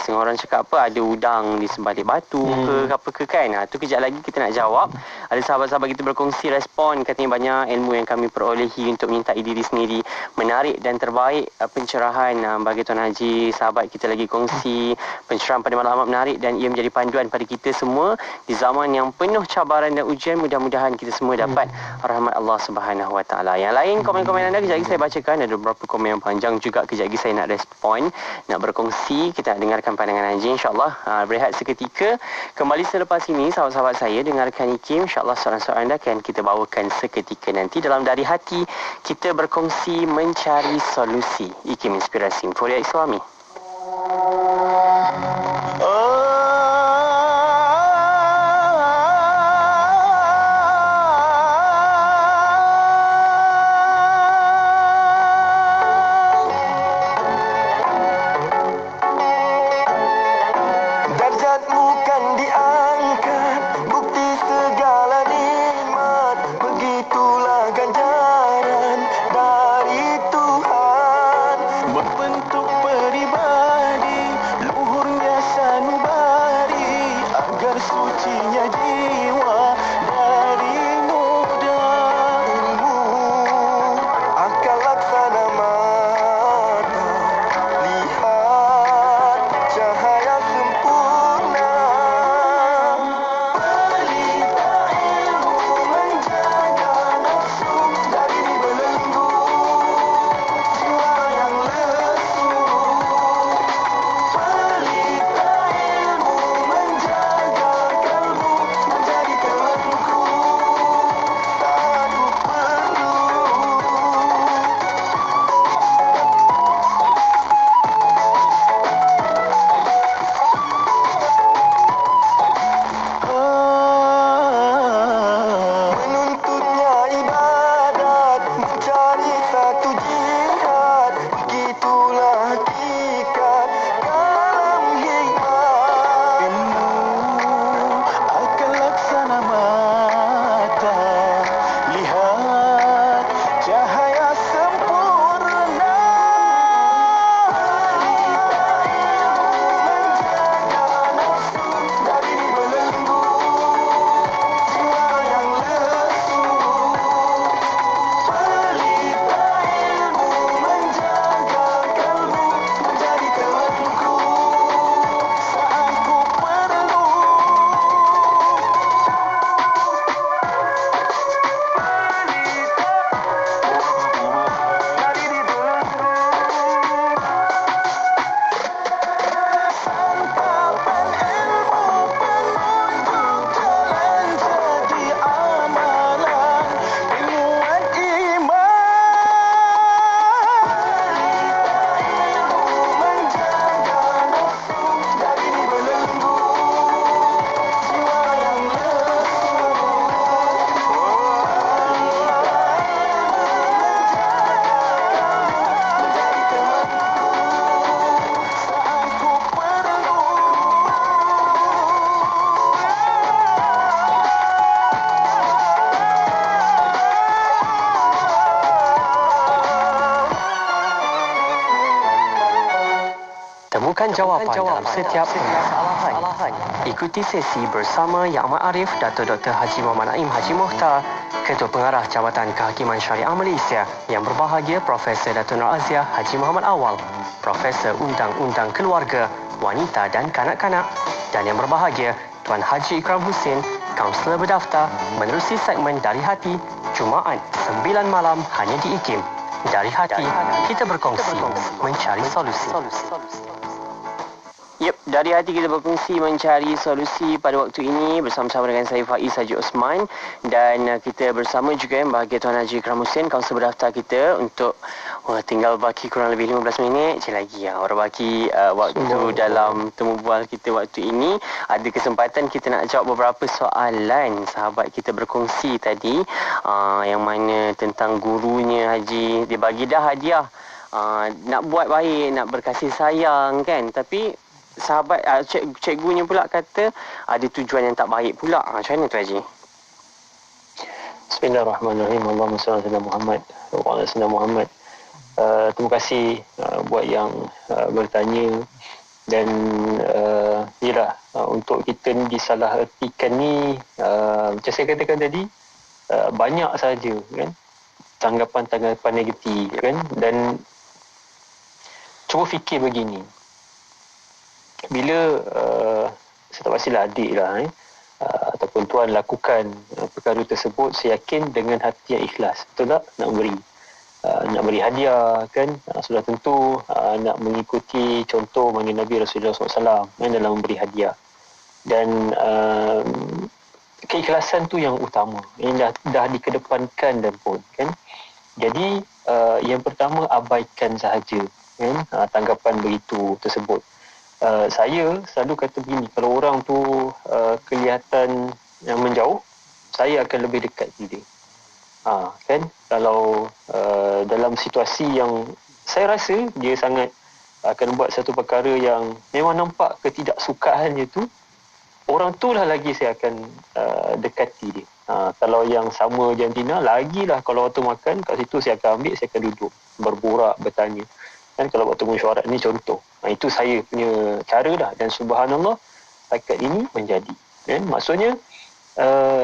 Setengah orang cakap apa, ada udang di sebalik batu ke apa ke kan. Tu kejap lagi kita nak jawab. Ada sahabat-sahabat kita berkongsi respon, katanya banyak ilmu yang kami perolehi untuk menyintai diri sendiri. Menarik dan terbaik pencerahan bagi Tuan Haji. Sahabat kita lagi kongsi pencerahan pada malam amat menarik dan ia menjadi panduan pada kita semua di zaman yang penuh cabaran dan ujian. Mudah-mudahan kita semua dapat rahmat Allah Subhanahu Wa Taala. Yang lain komen-komen anda kejap lagi saya bacakan. Ada beberapa komen yang panjang juga, kejap lagi saya nak respon, nak berkongsi. Kita nak dengarkan pandangan Haji, insya-Allah. Berehat seketika, kembali selepas ini sahabat-sahabat saya dengarkan IKIM, insya-Allah soalan-soalan anda akan kita bawakan seketika nanti dalam Dari Hati. Kita berkongsi mencari solusi. IKIM Inspirasi Inforia Islami. Temukan jawapan dalam setiap permasalahan. Ikuti sesi bersama Yang Amat Arif, Dato' Dr. Haji Muhammad Naim Haji Mohtar, Ketua Pengarah Jabatan Kehakiman Syariah Malaysia. Yang berbahagia Profesor Dato' Nur Aziah Haji Muhammad Awal, Profesor Undang-Undang Keluarga, Wanita dan Kanak-Kanak. Dan yang berbahagia Tuan Haji Ikram Husin, Kaunselor berdaftar, menerusi segmen Dari Hati, Jumaat 9 malam hanya di IKIM. Dari Hati, kita berkongsi mencari solusi. Dari hati kita berkongsi mencari solusi pada waktu ini bersama-sama dengan saya Faiz Haji Osman, dan kita bersama juga yang bahagia Tuan Haji Ikram Hussein, kaunselor berdaftar kita, untuk tinggal baki kurang lebih 15 minit je lagi orang baki waktu dalam temu bual kita waktu ini. Ada kesempatan kita nak jawab beberapa soalan sahabat kita berkongsi tadi, yang mana tentang gurunya Haji, dia bagi dah hadiah, nak buat baik, nak berkasih sayang kan, tapi sahabat cikgunya pula kata ada tujuan yang tak baik pula. Macam mana tu Haji?
Bismillahirrahmanirrahim. Allahumma salli ala Muhammad wa ala sayyidina Muhammad. Terima kasih buat yang bertanya, dan yalah, untuk kita ni disalah ertikan ni, macam saya katakan tadi, banyak saja kan tanggapan-tanggapan negatif kan. Dan cuba fikir begini, bila saya tak pastilah adik lah ataupun tuan lakukan perkara tersebut, saya yakin dengan hati yang ikhlas, betul tak? Nak beri hadiah kan, sudah tentu nak mengikuti contoh mana Nabi Rasulullah SAW dalam memberi hadiah, dan keikhlasan tu yang utama, yang dah dikedepankan dan pun kan. Jadi yang pertama, abaikan sahaja kan tanggapan begitu tersebut. Saya selalu kata begini, kalau orang tu kelihatan yang menjauh, saya akan lebih dekat dia. Kan, kalau dalam situasi yang saya rasa dia sangat akan buat satu perkara yang memang nampak ketidaksukaannya tu, orang tu lah lagi saya akan dekati dia. Kalau yang sama jantina, lagilah kalau waktu makan kat situ saya akan ambil, saya akan duduk berborak, bertanya. Kan kalau waktu mesyuarat ni contoh. Itu saya punya cara dah, dan subhanallah setakat ini menjadi. Kan? Maksudnya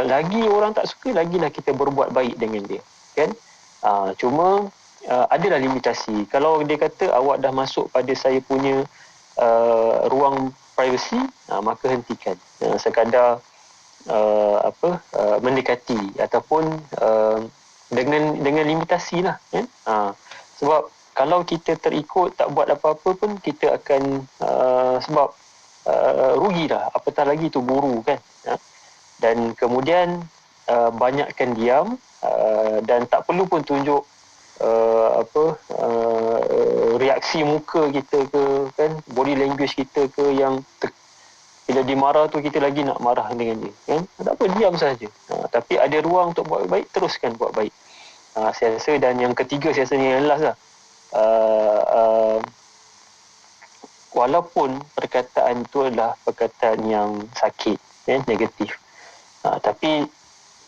lagi orang tak suka, lagilah kita berbuat baik dengan dia. Kan? Cuma adalah limitasi. Kalau dia kata awak dah masuk pada saya punya ruang privasi, maka hentikan. Sekadar mendekati ataupun dengan limitasi lah. Kan? Sebab kalau kita terikut tak buat apa-apa pun, kita akan sebab rugilah, apatah lagi tu guru kan. Dan kemudian banyakkan diam, dan tak perlu pun tunjuk reaksi muka kita ke kan, body language kita ke, yang bila dimarah tu kita lagi nak marah dengan dia kan. Tak apa, diam saja. Tapi ada ruang untuk buat baik, teruskan buat baik. Saya rasa, dan yang ketiga saya rasa yang last lah, walaupun perkataan itu adalah perkataan yang sakit, negatif, tapi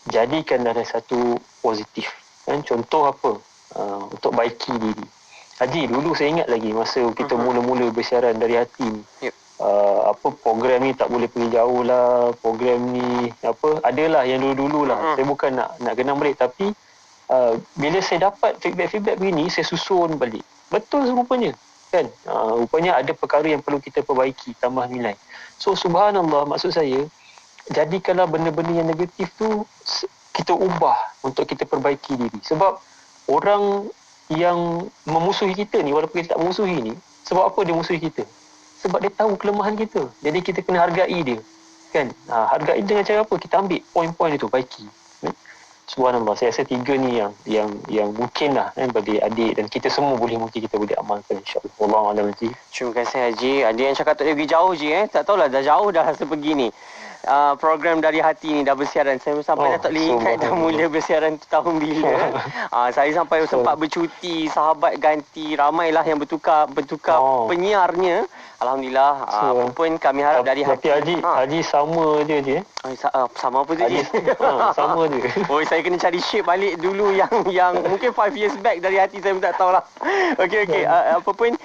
jadikan ada satu positif. Kan? Contoh apa? Untuk baiki diri. Haji, dulu saya ingat lagi masa kita mula-mula bersiaran dari hati ni. Program ni tak boleh pergi jauh lah, program ni adalah yang dulu-dulu lah. Saya bukan nak kenang balik, tapi bila saya dapat feedback begini, saya susun balik. Betul rupanya kan, rupanya ada perkara yang perlu kita perbaiki, tambah nilai. So subhanallah, maksud saya, jadikanlah benda-benda yang negatif tu kita ubah untuk kita perbaiki diri. Sebab orang yang memusuhi kita ni, walaupun kita tak memusuhi ni, sebab apa dia musuhi kita? Sebab dia tahu kelemahan kita. Jadi kita kena hargai dia kan. Hargai dengan cara apa? Kita ambil poin-poin itu, baiki. Subhanallah, saya rasa tiga ni yang mungkin lah bagi adik dan kita semua mungkin kita boleh amalkan, insyaAllah. Wallahualam.
Terima kasih Haji. Ada yang cakap tak pergi jauh je tak tahulah, dah jauh dah rasa pergi ni. Program dari hati ni dah bersiaran. Saya sampai dah tak boleh ingat dah mula bersiaran tu tahun bila. Saya sampai sempat bercuti, sahabat ganti, ramailah yang bertukar penyiarnya. Alhamdulillah. Apapun kami harap dari hati.
Tapi Haji sama je.
Sama apa tu Haji?
Sama je.
Oh, saya kena cari shape balik dulu yang mungkin 5 years back dari hati, saya pun tak tahulah. Okey. Apapun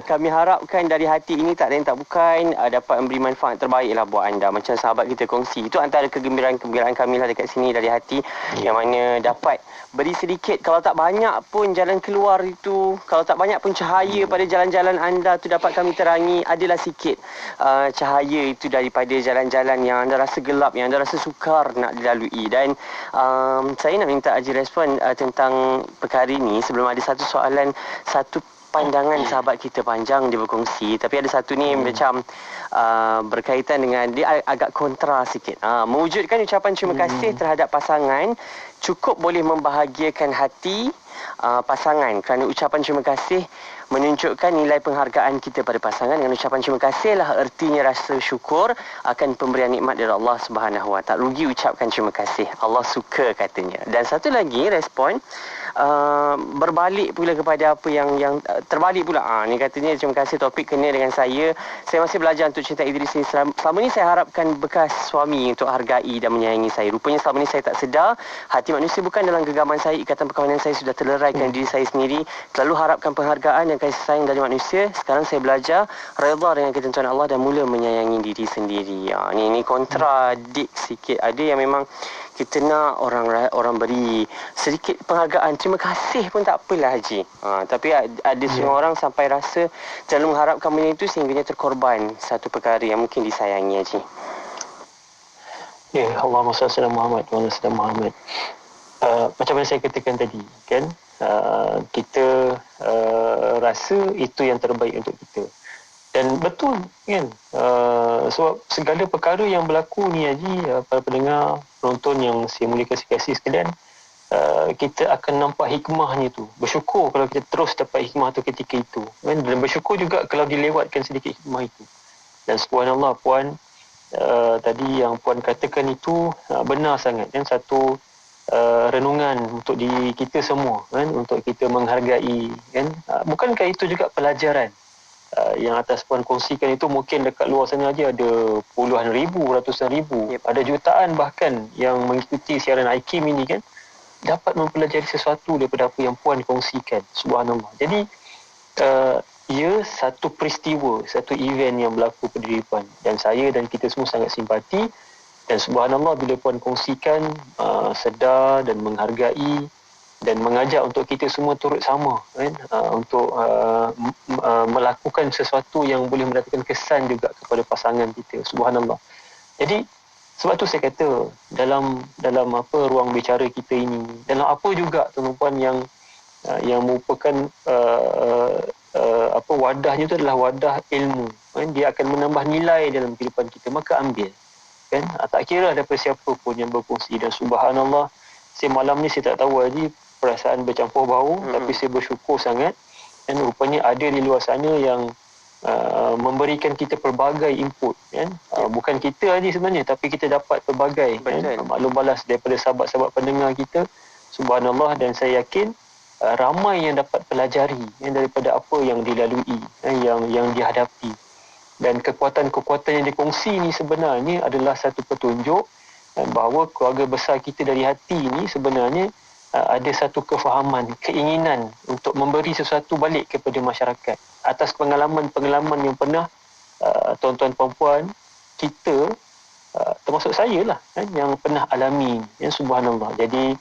kami harapkan dari hati ini tak lain tak bukan dapat memberi manfaat terbaik lah buat anda. Macam sahabat kita kongsi, itu antara kegembiraan kami lah dekat sini dari hati, yang mana dapat beri sedikit, kalau tak banyak pun jalan keluar itu, kalau tak banyak pun cahaya pada jalan-jalan anda tu dapat kami terangi. Adalah sikit cahaya itu daripada jalan-jalan yang anda rasa gelap, yang anda rasa sukar nak dilalui. Dan saya nak minta Haji respon tentang perkara ini. Sebelum ada satu soalan, satu pandangan sahabat kita panjang dia berkongsi, tapi ada satu ni macam berkaitan dengan dia agak kontra sikit. Mewujudkan ucapan terima kasih terhadap pasangan cukup boleh membahagiakan hati pasangan, kerana ucapan terima kasih menunjukkan nilai penghargaan kita pada pasangan. Dengan ucapan terima kasih lah ertinya rasa syukur akan pemberian nikmat dari Allah Subhanahu Wa Taala. Rugi ucapkan terima kasih, Allah suka katanya. Dan satu lagi respon berbalik pula kepada apa yang terbalik pula. Ni katanya terima kasih, topik kena dengan saya masih belajar untuk cintai diri sendiri. Selama ni saya harapkan bekas suami untuk hargai dan menyayangi saya. Rupanya selama ni saya tak sedar hati manusia bukan dalam genggaman saya, ikatan perkahwinan saya sudah terleraikan diri saya sendiri. Selalu harapkan penghargaan dan kasih sayang dari manusia. Sekarang saya belajar redha dengan ketentuan Allah dan mula menyayangi diri sendiri. Ni kontradik sikit. Ada yang memang kita nak orang beri sedikit penghargaan, terima kasih pun tak apalah Haji. Tapi ada semua orang sampai rasa terlalu mengharapkan benda itu sehingganya terkorban satu perkara yang mungkin disayangi Haji.
Ya, Allahumma salli ala Muhammad wa ala Muhammad. Macam mana saya katakan tadi, kan? Kita rasa itu yang terbaik untuk kita. Dan betul kan, sebab segala perkara yang berlaku ni Haji, para pendengar, penonton yang saya muliakan kasih sekalian, kita akan nampak hikmahnya tu. Bersyukur kalau kita terus dapat hikmah tu ketika itu, kan? Dan bersyukur juga kalau dilewatkan sedikit hikmah itu. Dan subhanallah Puan, tadi yang Puan katakan itu benar sangat, kan? Satu renungan untuk diri kita semua, kan? Untuk kita menghargai, kan? Bukankah itu juga pelajaran? Yang atas Puan kongsikan itu mungkin dekat luar sana aja ada puluhan ribu, ratusan ribu, ada jutaan bahkan yang mengikuti siaran IKIM ini, kan, dapat mempelajari sesuatu daripada apa yang Puan kongsikan. Subhanallah. Jadi ia satu peristiwa, satu event yang berlaku pada diri Puan, dan saya dan kita semua sangat simpati. Dan subhanallah bila Puan kongsikan, sedar dan menghargai dan mengajak untuk kita semua turut sama, kan? Untuk melakukan sesuatu yang boleh mendatangkan kesan juga kepada pasangan kita. Subhanallah. Jadi sebab tu saya kata dalam apa ruang bicara kita ini, dalam apa juga tuan-tuan yang merupakan apa wadahnya itu adalah wadah ilmu, kan? Dia akan menambah nilai dalam kehidupan kita, maka ambil, kan? Tak kira daripada siapa pun yang berkongsi. Dan subhanallah, saya malam ni saya tak tahu lagi, perasaan bercampur bau, tapi saya bersyukur sangat, dan rupanya ada di luar sana yang memberikan kita pelbagai input, kan? Bukan kita aja sebenarnya, tapi kita dapat pelbagai, kan? Maklum balas daripada sahabat-sahabat pendengar kita. Subhanallah. Dan saya yakin ramai yang dapat pelajari, kan, daripada apa yang dilalui, kan, yang dihadapi. Dan kekuatan-kekuatan yang dikongsi ni sebenarnya adalah satu petunjuk, kan, bahawa keluarga besar kita dari hati ni sebenarnya ada satu kefahaman, keinginan untuk memberi sesuatu balik kepada masyarakat atas pengalaman-pengalaman yang pernah tuan-tuan puan-puan kita, termasuk saya lah, kan, yang pernah alami, ya, subhanallah. Jadi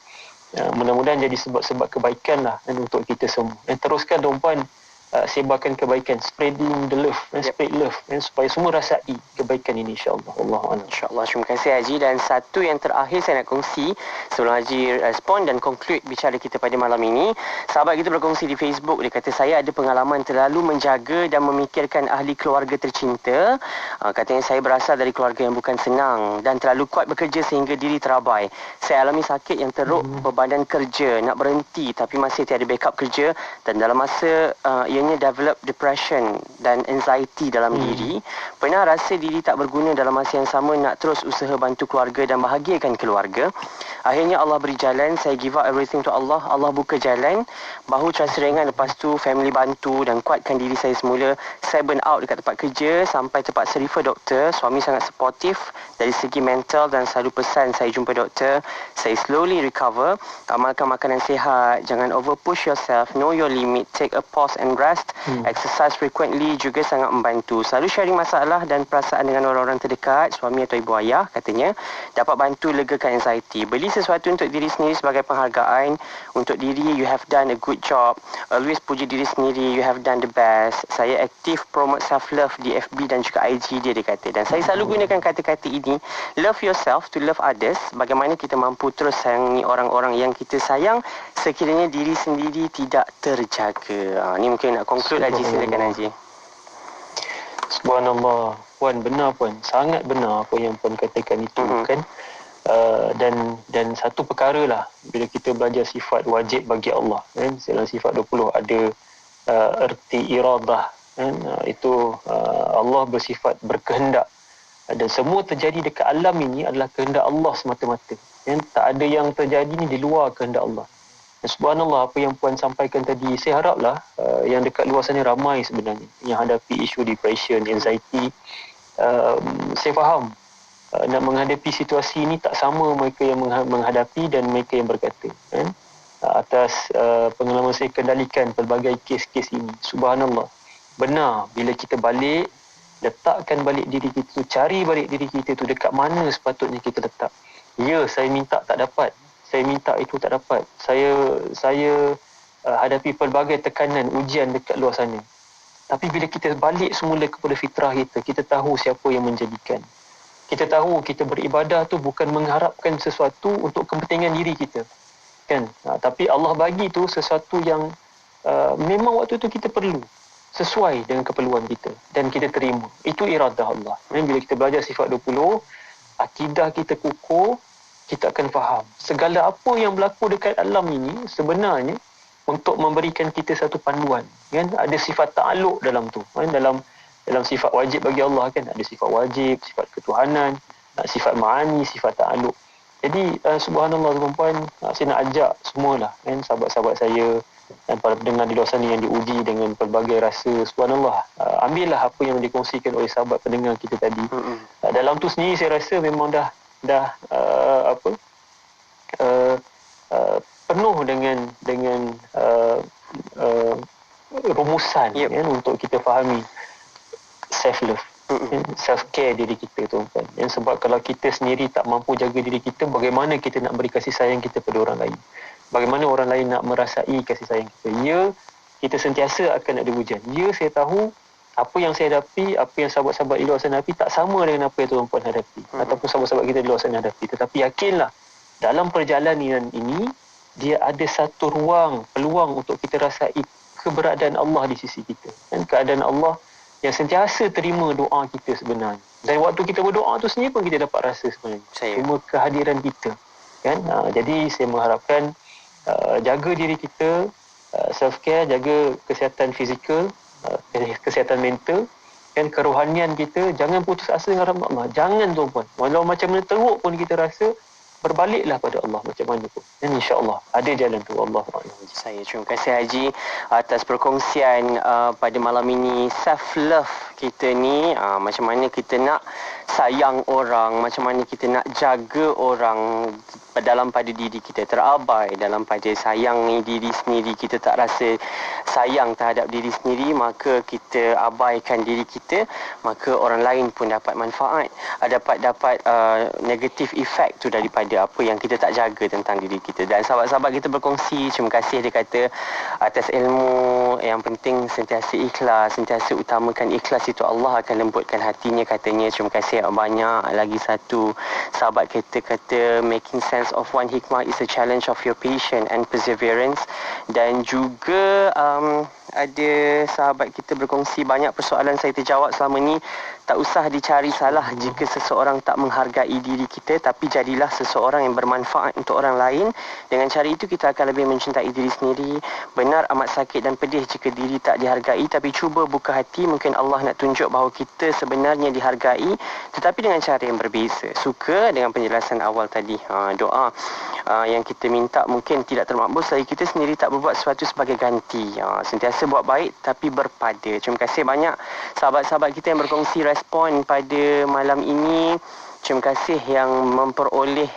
mudah-mudahan jadi sebab-sebab kebaikan lah, kan, untuk kita semua. Dan teruskan tuan-puan sebarkan kebaikan, spreading the love, spread love, supaya semua rasai kebaikan ini, insyaAllah.
InsyaAllah. Terima kasih Haji. Dan satu yang terakhir saya nak kongsi sebelum Haji respon dan conclude bicara kita pada malam ini. Sahabat kita berkongsi di Facebook, dia kata, saya ada pengalaman terlalu menjaga dan memikirkan ahli keluarga tercinta. Katanya saya berasal dari keluarga yang bukan senang dan terlalu kuat bekerja sehingga diri terabai. Saya alami sakit yang teruk bebadan kerja, nak berhenti tapi masih tiada backup kerja, dan dalam masa ianya develop depression dan anxiety dalam diri. Pernah rasa diri tak berguna dalam masa yang sama nak terus usaha bantu keluarga dan bahagiakan keluarga. Akhirnya Allah beri jalan, saya give up everything to Allah. Allah buka jalan, bahu terasa ringan, lepas tu family bantu dan kuatkan diri saya semula. Saya burn out dekat tempat kerja sampai terpaksa refer doktor. Suami sangat supportive dari segi mental dan selalu pesan saya jumpa doktor. Saya slowly recover. Amalkan makanan sihat, jangan over push yourself, know your limit, take a pause and rest. Exercise frequently juga sangat membantu. Selalu sharing masalah dan perasaan dengan orang-orang terdekat, suami atau ibu ayah, katanya dapat bantu legakan anxiety. Beli sesuatu untuk diri sendiri sebagai penghargaan untuk diri. You have done a good job. Always puji diri sendiri, you have done the best. Saya aktif promote self-love di FB dan juga IG dia kata. Dan saya selalu gunakan kata-kata ini, love yourself to love others. Bagaimana kita mampu terus sayangi orang-orang yang kita sayang sekiranya diri sendiri tidak terjaga. Ni mungkin nak conclude Haji, silakan Haji.
Subhanallah. Puan, benar Puan. Sangat benar apa yang Puan katakan itu kan. Dan satu perkara lah bila kita belajar sifat wajib bagi Allah kan, dalam sifat 20 ada erti iradah kan, itu Allah bersifat berkehendak dan semua terjadi dekat alam ini adalah kehendak Allah semata-mata kan, tak ada yang terjadi ni di luar kehendak Allah. Dan subhanallah apa yang Puan sampaikan tadi, saya haraplah yang dekat luar sana ramai sebenarnya yang hadapi isu depression, anxiety. Saya faham nak menghadapi situasi ini tak sama mereka yang menghadapi dan mereka yang berkata kan? Atas pengalaman saya kendalikan pelbagai kes-kes ini. Subhanallah, benar bila kita balik, letakkan balik diri kita, cari balik diri kita tu dekat mana sepatutnya kita letak. Ya, saya minta tak dapat, saya minta itu tak dapat, saya hadapi pelbagai tekanan, ujian dekat luar sana. Tapi bila kita balik semula kepada fitrah kita, kita tahu siapa yang menjadikan. Kita tahu kita beribadah tu bukan mengharapkan sesuatu untuk kepentingan diri kita. Kan? Tapi Allah bagi tu sesuatu yang memang waktu tu kita perlu. Sesuai dengan keperluan kita. Dan kita terima. Itu iradah Allah. Bila kita belajar sifat 20, akidah kita kukuh, kita akan faham. Segala apa yang berlaku dekat alam ini sebenarnya untuk memberikan kita satu panduan. Kan? Ada sifat ta'aluk dalam tu. Kan? Dalam sifat wajib bagi Allah kan, ada sifat wajib, sifat ketuhanan, sifat ma'ani, sifat ta'aluk. Jadi subhanallah tuan-puan, saya nak ajak semualah kan, sahabat-sahabat saya dan para pendengar di luar sana yang diuji dengan pelbagai rasa, subhanallah, ambillah apa yang dikongsikan oleh sahabat pendengar kita tadi. Dalam tu sendiri saya rasa memang dah penuh dengan rumusan kan, untuk kita fahami self-love, self-care diri kita tuan-tuan. Sebab kalau kita sendiri tak mampu jaga diri kita, bagaimana kita nak beri kasih sayang kita pada orang lain? Bagaimana orang lain nak merasai kasih sayang kita? Ya, kita sentiasa akan ada hujan. Ya, saya tahu apa yang saya hadapi, apa yang sahabat-sahabat di luar sana hadapi tak sama dengan apa yang tuan-puan hadapi, ataupun sahabat-sahabat kita di luar sana hadapi. Tetapi yakinlah, dalam perjalanan ini, dia ada satu peluang untuk kita rasai keberadaan Allah di sisi kita. Dan keadaan Allah yang sentiasa terima doa kita sebenarnya. Dan waktu kita berdoa tu sendiri pun kita dapat rasa sebenarnya. Cuma kehadiran kita. Kan? Jadi saya mengharapkan jaga diri kita, self-care, jaga kesihatan fizikal, kesihatan mental, dan kerohanian kita. Jangan putus asa dengan rahmat Allah. Jangan tuan-puan. Walau macam mana teruk pun kita rasa, berbaliklah pada Allah macam mana pun. Dan insya-Allah ada jalan tu. Allah.
Saya terima kasih Haji atas perkongsian pada malam ini. Self love kita ni macam mana kita nak sayang orang, macam mana kita nak jaga orang dalam pada diri kita, terabai dalam pada sayangi diri sendiri. Kita tak rasa sayang terhadap diri sendiri, maka kita abaikan diri kita, maka orang lain pun dapat manfaat, dapat negatif efek tu daripada apa yang kita tak jaga tentang diri kita. Dan sahabat-sahabat kita berkongsi, terima kasih dia kata atas ilmu. Yang penting sentiasa ikhlas, sentiasa utamakan ikhlas, itu Allah akan lembutkan hatinya katanya. Terima kasih banyak. Lagi satu sahabat kita kata making sense of one hikmah is a challenge of your patience and perseverance. Dan juga ada sahabat kita berkongsi banyak persoalan saya terjawab selama ni. Tak usah dicari salah jika seseorang tak menghargai diri kita, tapi jadilah seseorang yang bermanfaat untuk orang lain. Dengan cara itu kita akan lebih mencintai diri sendiri. Benar amat sakit dan pedih jika diri tak dihargai, tapi cuba buka hati, mungkin Allah nak tunjuk bahawa kita sebenarnya dihargai, tetapi dengan cara yang berbeza. Suka dengan penjelasan awal tadi, doa yang kita minta mungkin tidak termakbul selagi kita sendiri tak berbuat sesuatu sebagai ganti. Sentiasa buat baik tapi berpada. Terima kasih banyak sahabat-sahabat kita yang berkongsi respon pada malam ini. Terima kasih yang memperoleh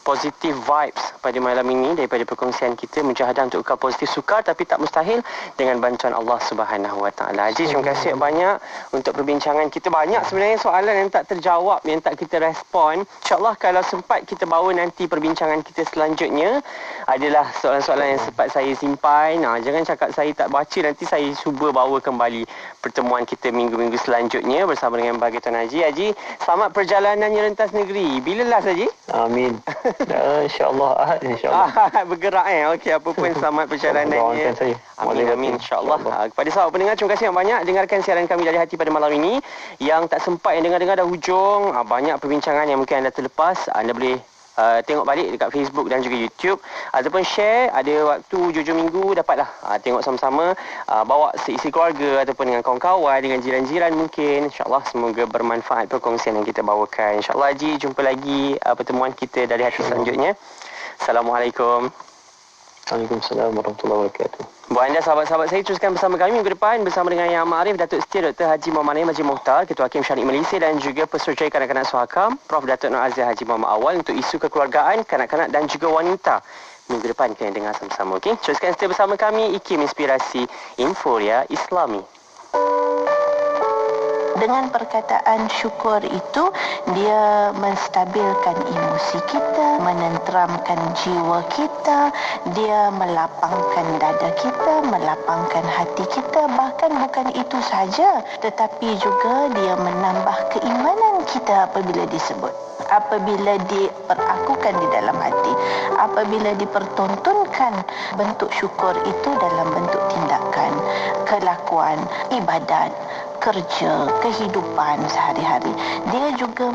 positive vibes pada malam ini daripada perkongsian kita. Mujahadah untuk kekal positif, sukar tapi tak mustahil dengan bantuan Allah Subhanahu Wa Taala. Haji, terima kasih banyak untuk perbincangan kita. Banyak sebenarnya soalan yang tak terjawab, yang tak kita respon. InsyaAllah kalau sempat kita bawa nanti perbincangan kita selanjutnya adalah soalan-soalan yang sempat saya simpan. Jangan cakap saya tak baca, nanti saya cuba bawa kembali pertemuan kita minggu-minggu selanjutnya bersama dengan Bahagia Tuan Haji. Haji, selamat perjalanannya rentas negeri. Bila last Haji?
Amin. InsyaAllah Ahad, insyaAllah.
Bergerak Okey, apa pun selamat perjalanannya.
Doakan saya.
Amin, insyaAllah. Kepada sahabat pendengar, terima kasih yang banyak dengarkan siaran kami dari hati pada malam ini. Yang tak sempat yang dengar-dengar dah hujung, banyak perbincangan yang mungkin anda terlepas. Anda boleh tengok balik dekat Facebook dan juga YouTube, ataupun share. Ada waktu hujung minggu dapatlah tengok sama-sama, bawa seisi keluarga ataupun dengan kawan-kawan, dengan jiran-jiran mungkin. InsyaAllah semoga bermanfaat perkongsian yang kita bawakan. InsyaAllah Haji, jumpa lagi pertemuan kita dari hati selanjutnya. Assalamualaikum.
Waalaikumsalam warahmatullahi wabarakatuh.
Buat anda sahabat-sahabat saya, teruskan bersama kami minggu depan bersama dengan Yang Ma'arif, Datuk Setia Dr. Haji Muhammad Naim Haji Mukhtar, Ketua Hakim Syarikat Malaysia, dan juga Pesuruhjaya Kanak-Kanak Suhakam Prof. Datuk Nur Aziz Haji Muhammad Awal untuk isu kekeluargaan, kanak-kanak dan juga wanita. Minggu depan kita dengar sama-sama. Okey, teruskan setia bersama kami, IKIM Inspirasi Inforia Islami.
Dengan perkataan syukur itu, dia menstabilkan emosi kita, menenteramkan jiwa kita, dia melapangkan dada kita, melapangkan hati kita. Bahkan bukan itu saja, tetapi juga dia menambah keimanan kita apabila disebut, apabila diperakukan di dalam hati, apabila dipertontonkan bentuk syukur itu dalam bentuk tindakan, kelakuan, ibadat, kerja, kehidupan sehari-hari. Dia juga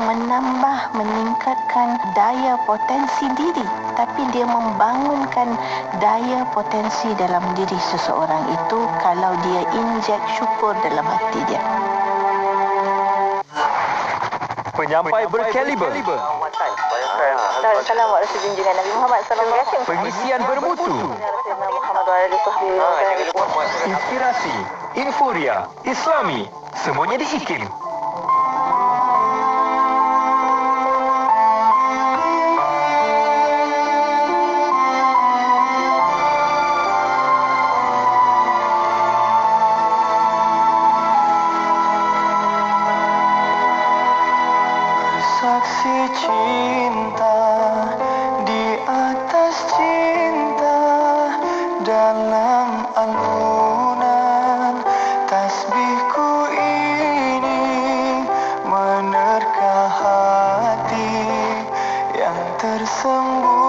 meningkatkan daya potensi diri, tapi dia membangunkan daya potensi dalam diri seseorang itu kalau dia injek syukur dalam hati dia.
Penyampai berkaliber.
Assalamualaikum junjungan Nabi Muhammad sallallahu alaihi wasallam.
Pengisian bermutu. Inspirasi, Inforia, Islami, semuanya di IKIM.
Saksi cinta di atas cinta, dalam alunan tasbihku ini menerka hati yang tersembunyi.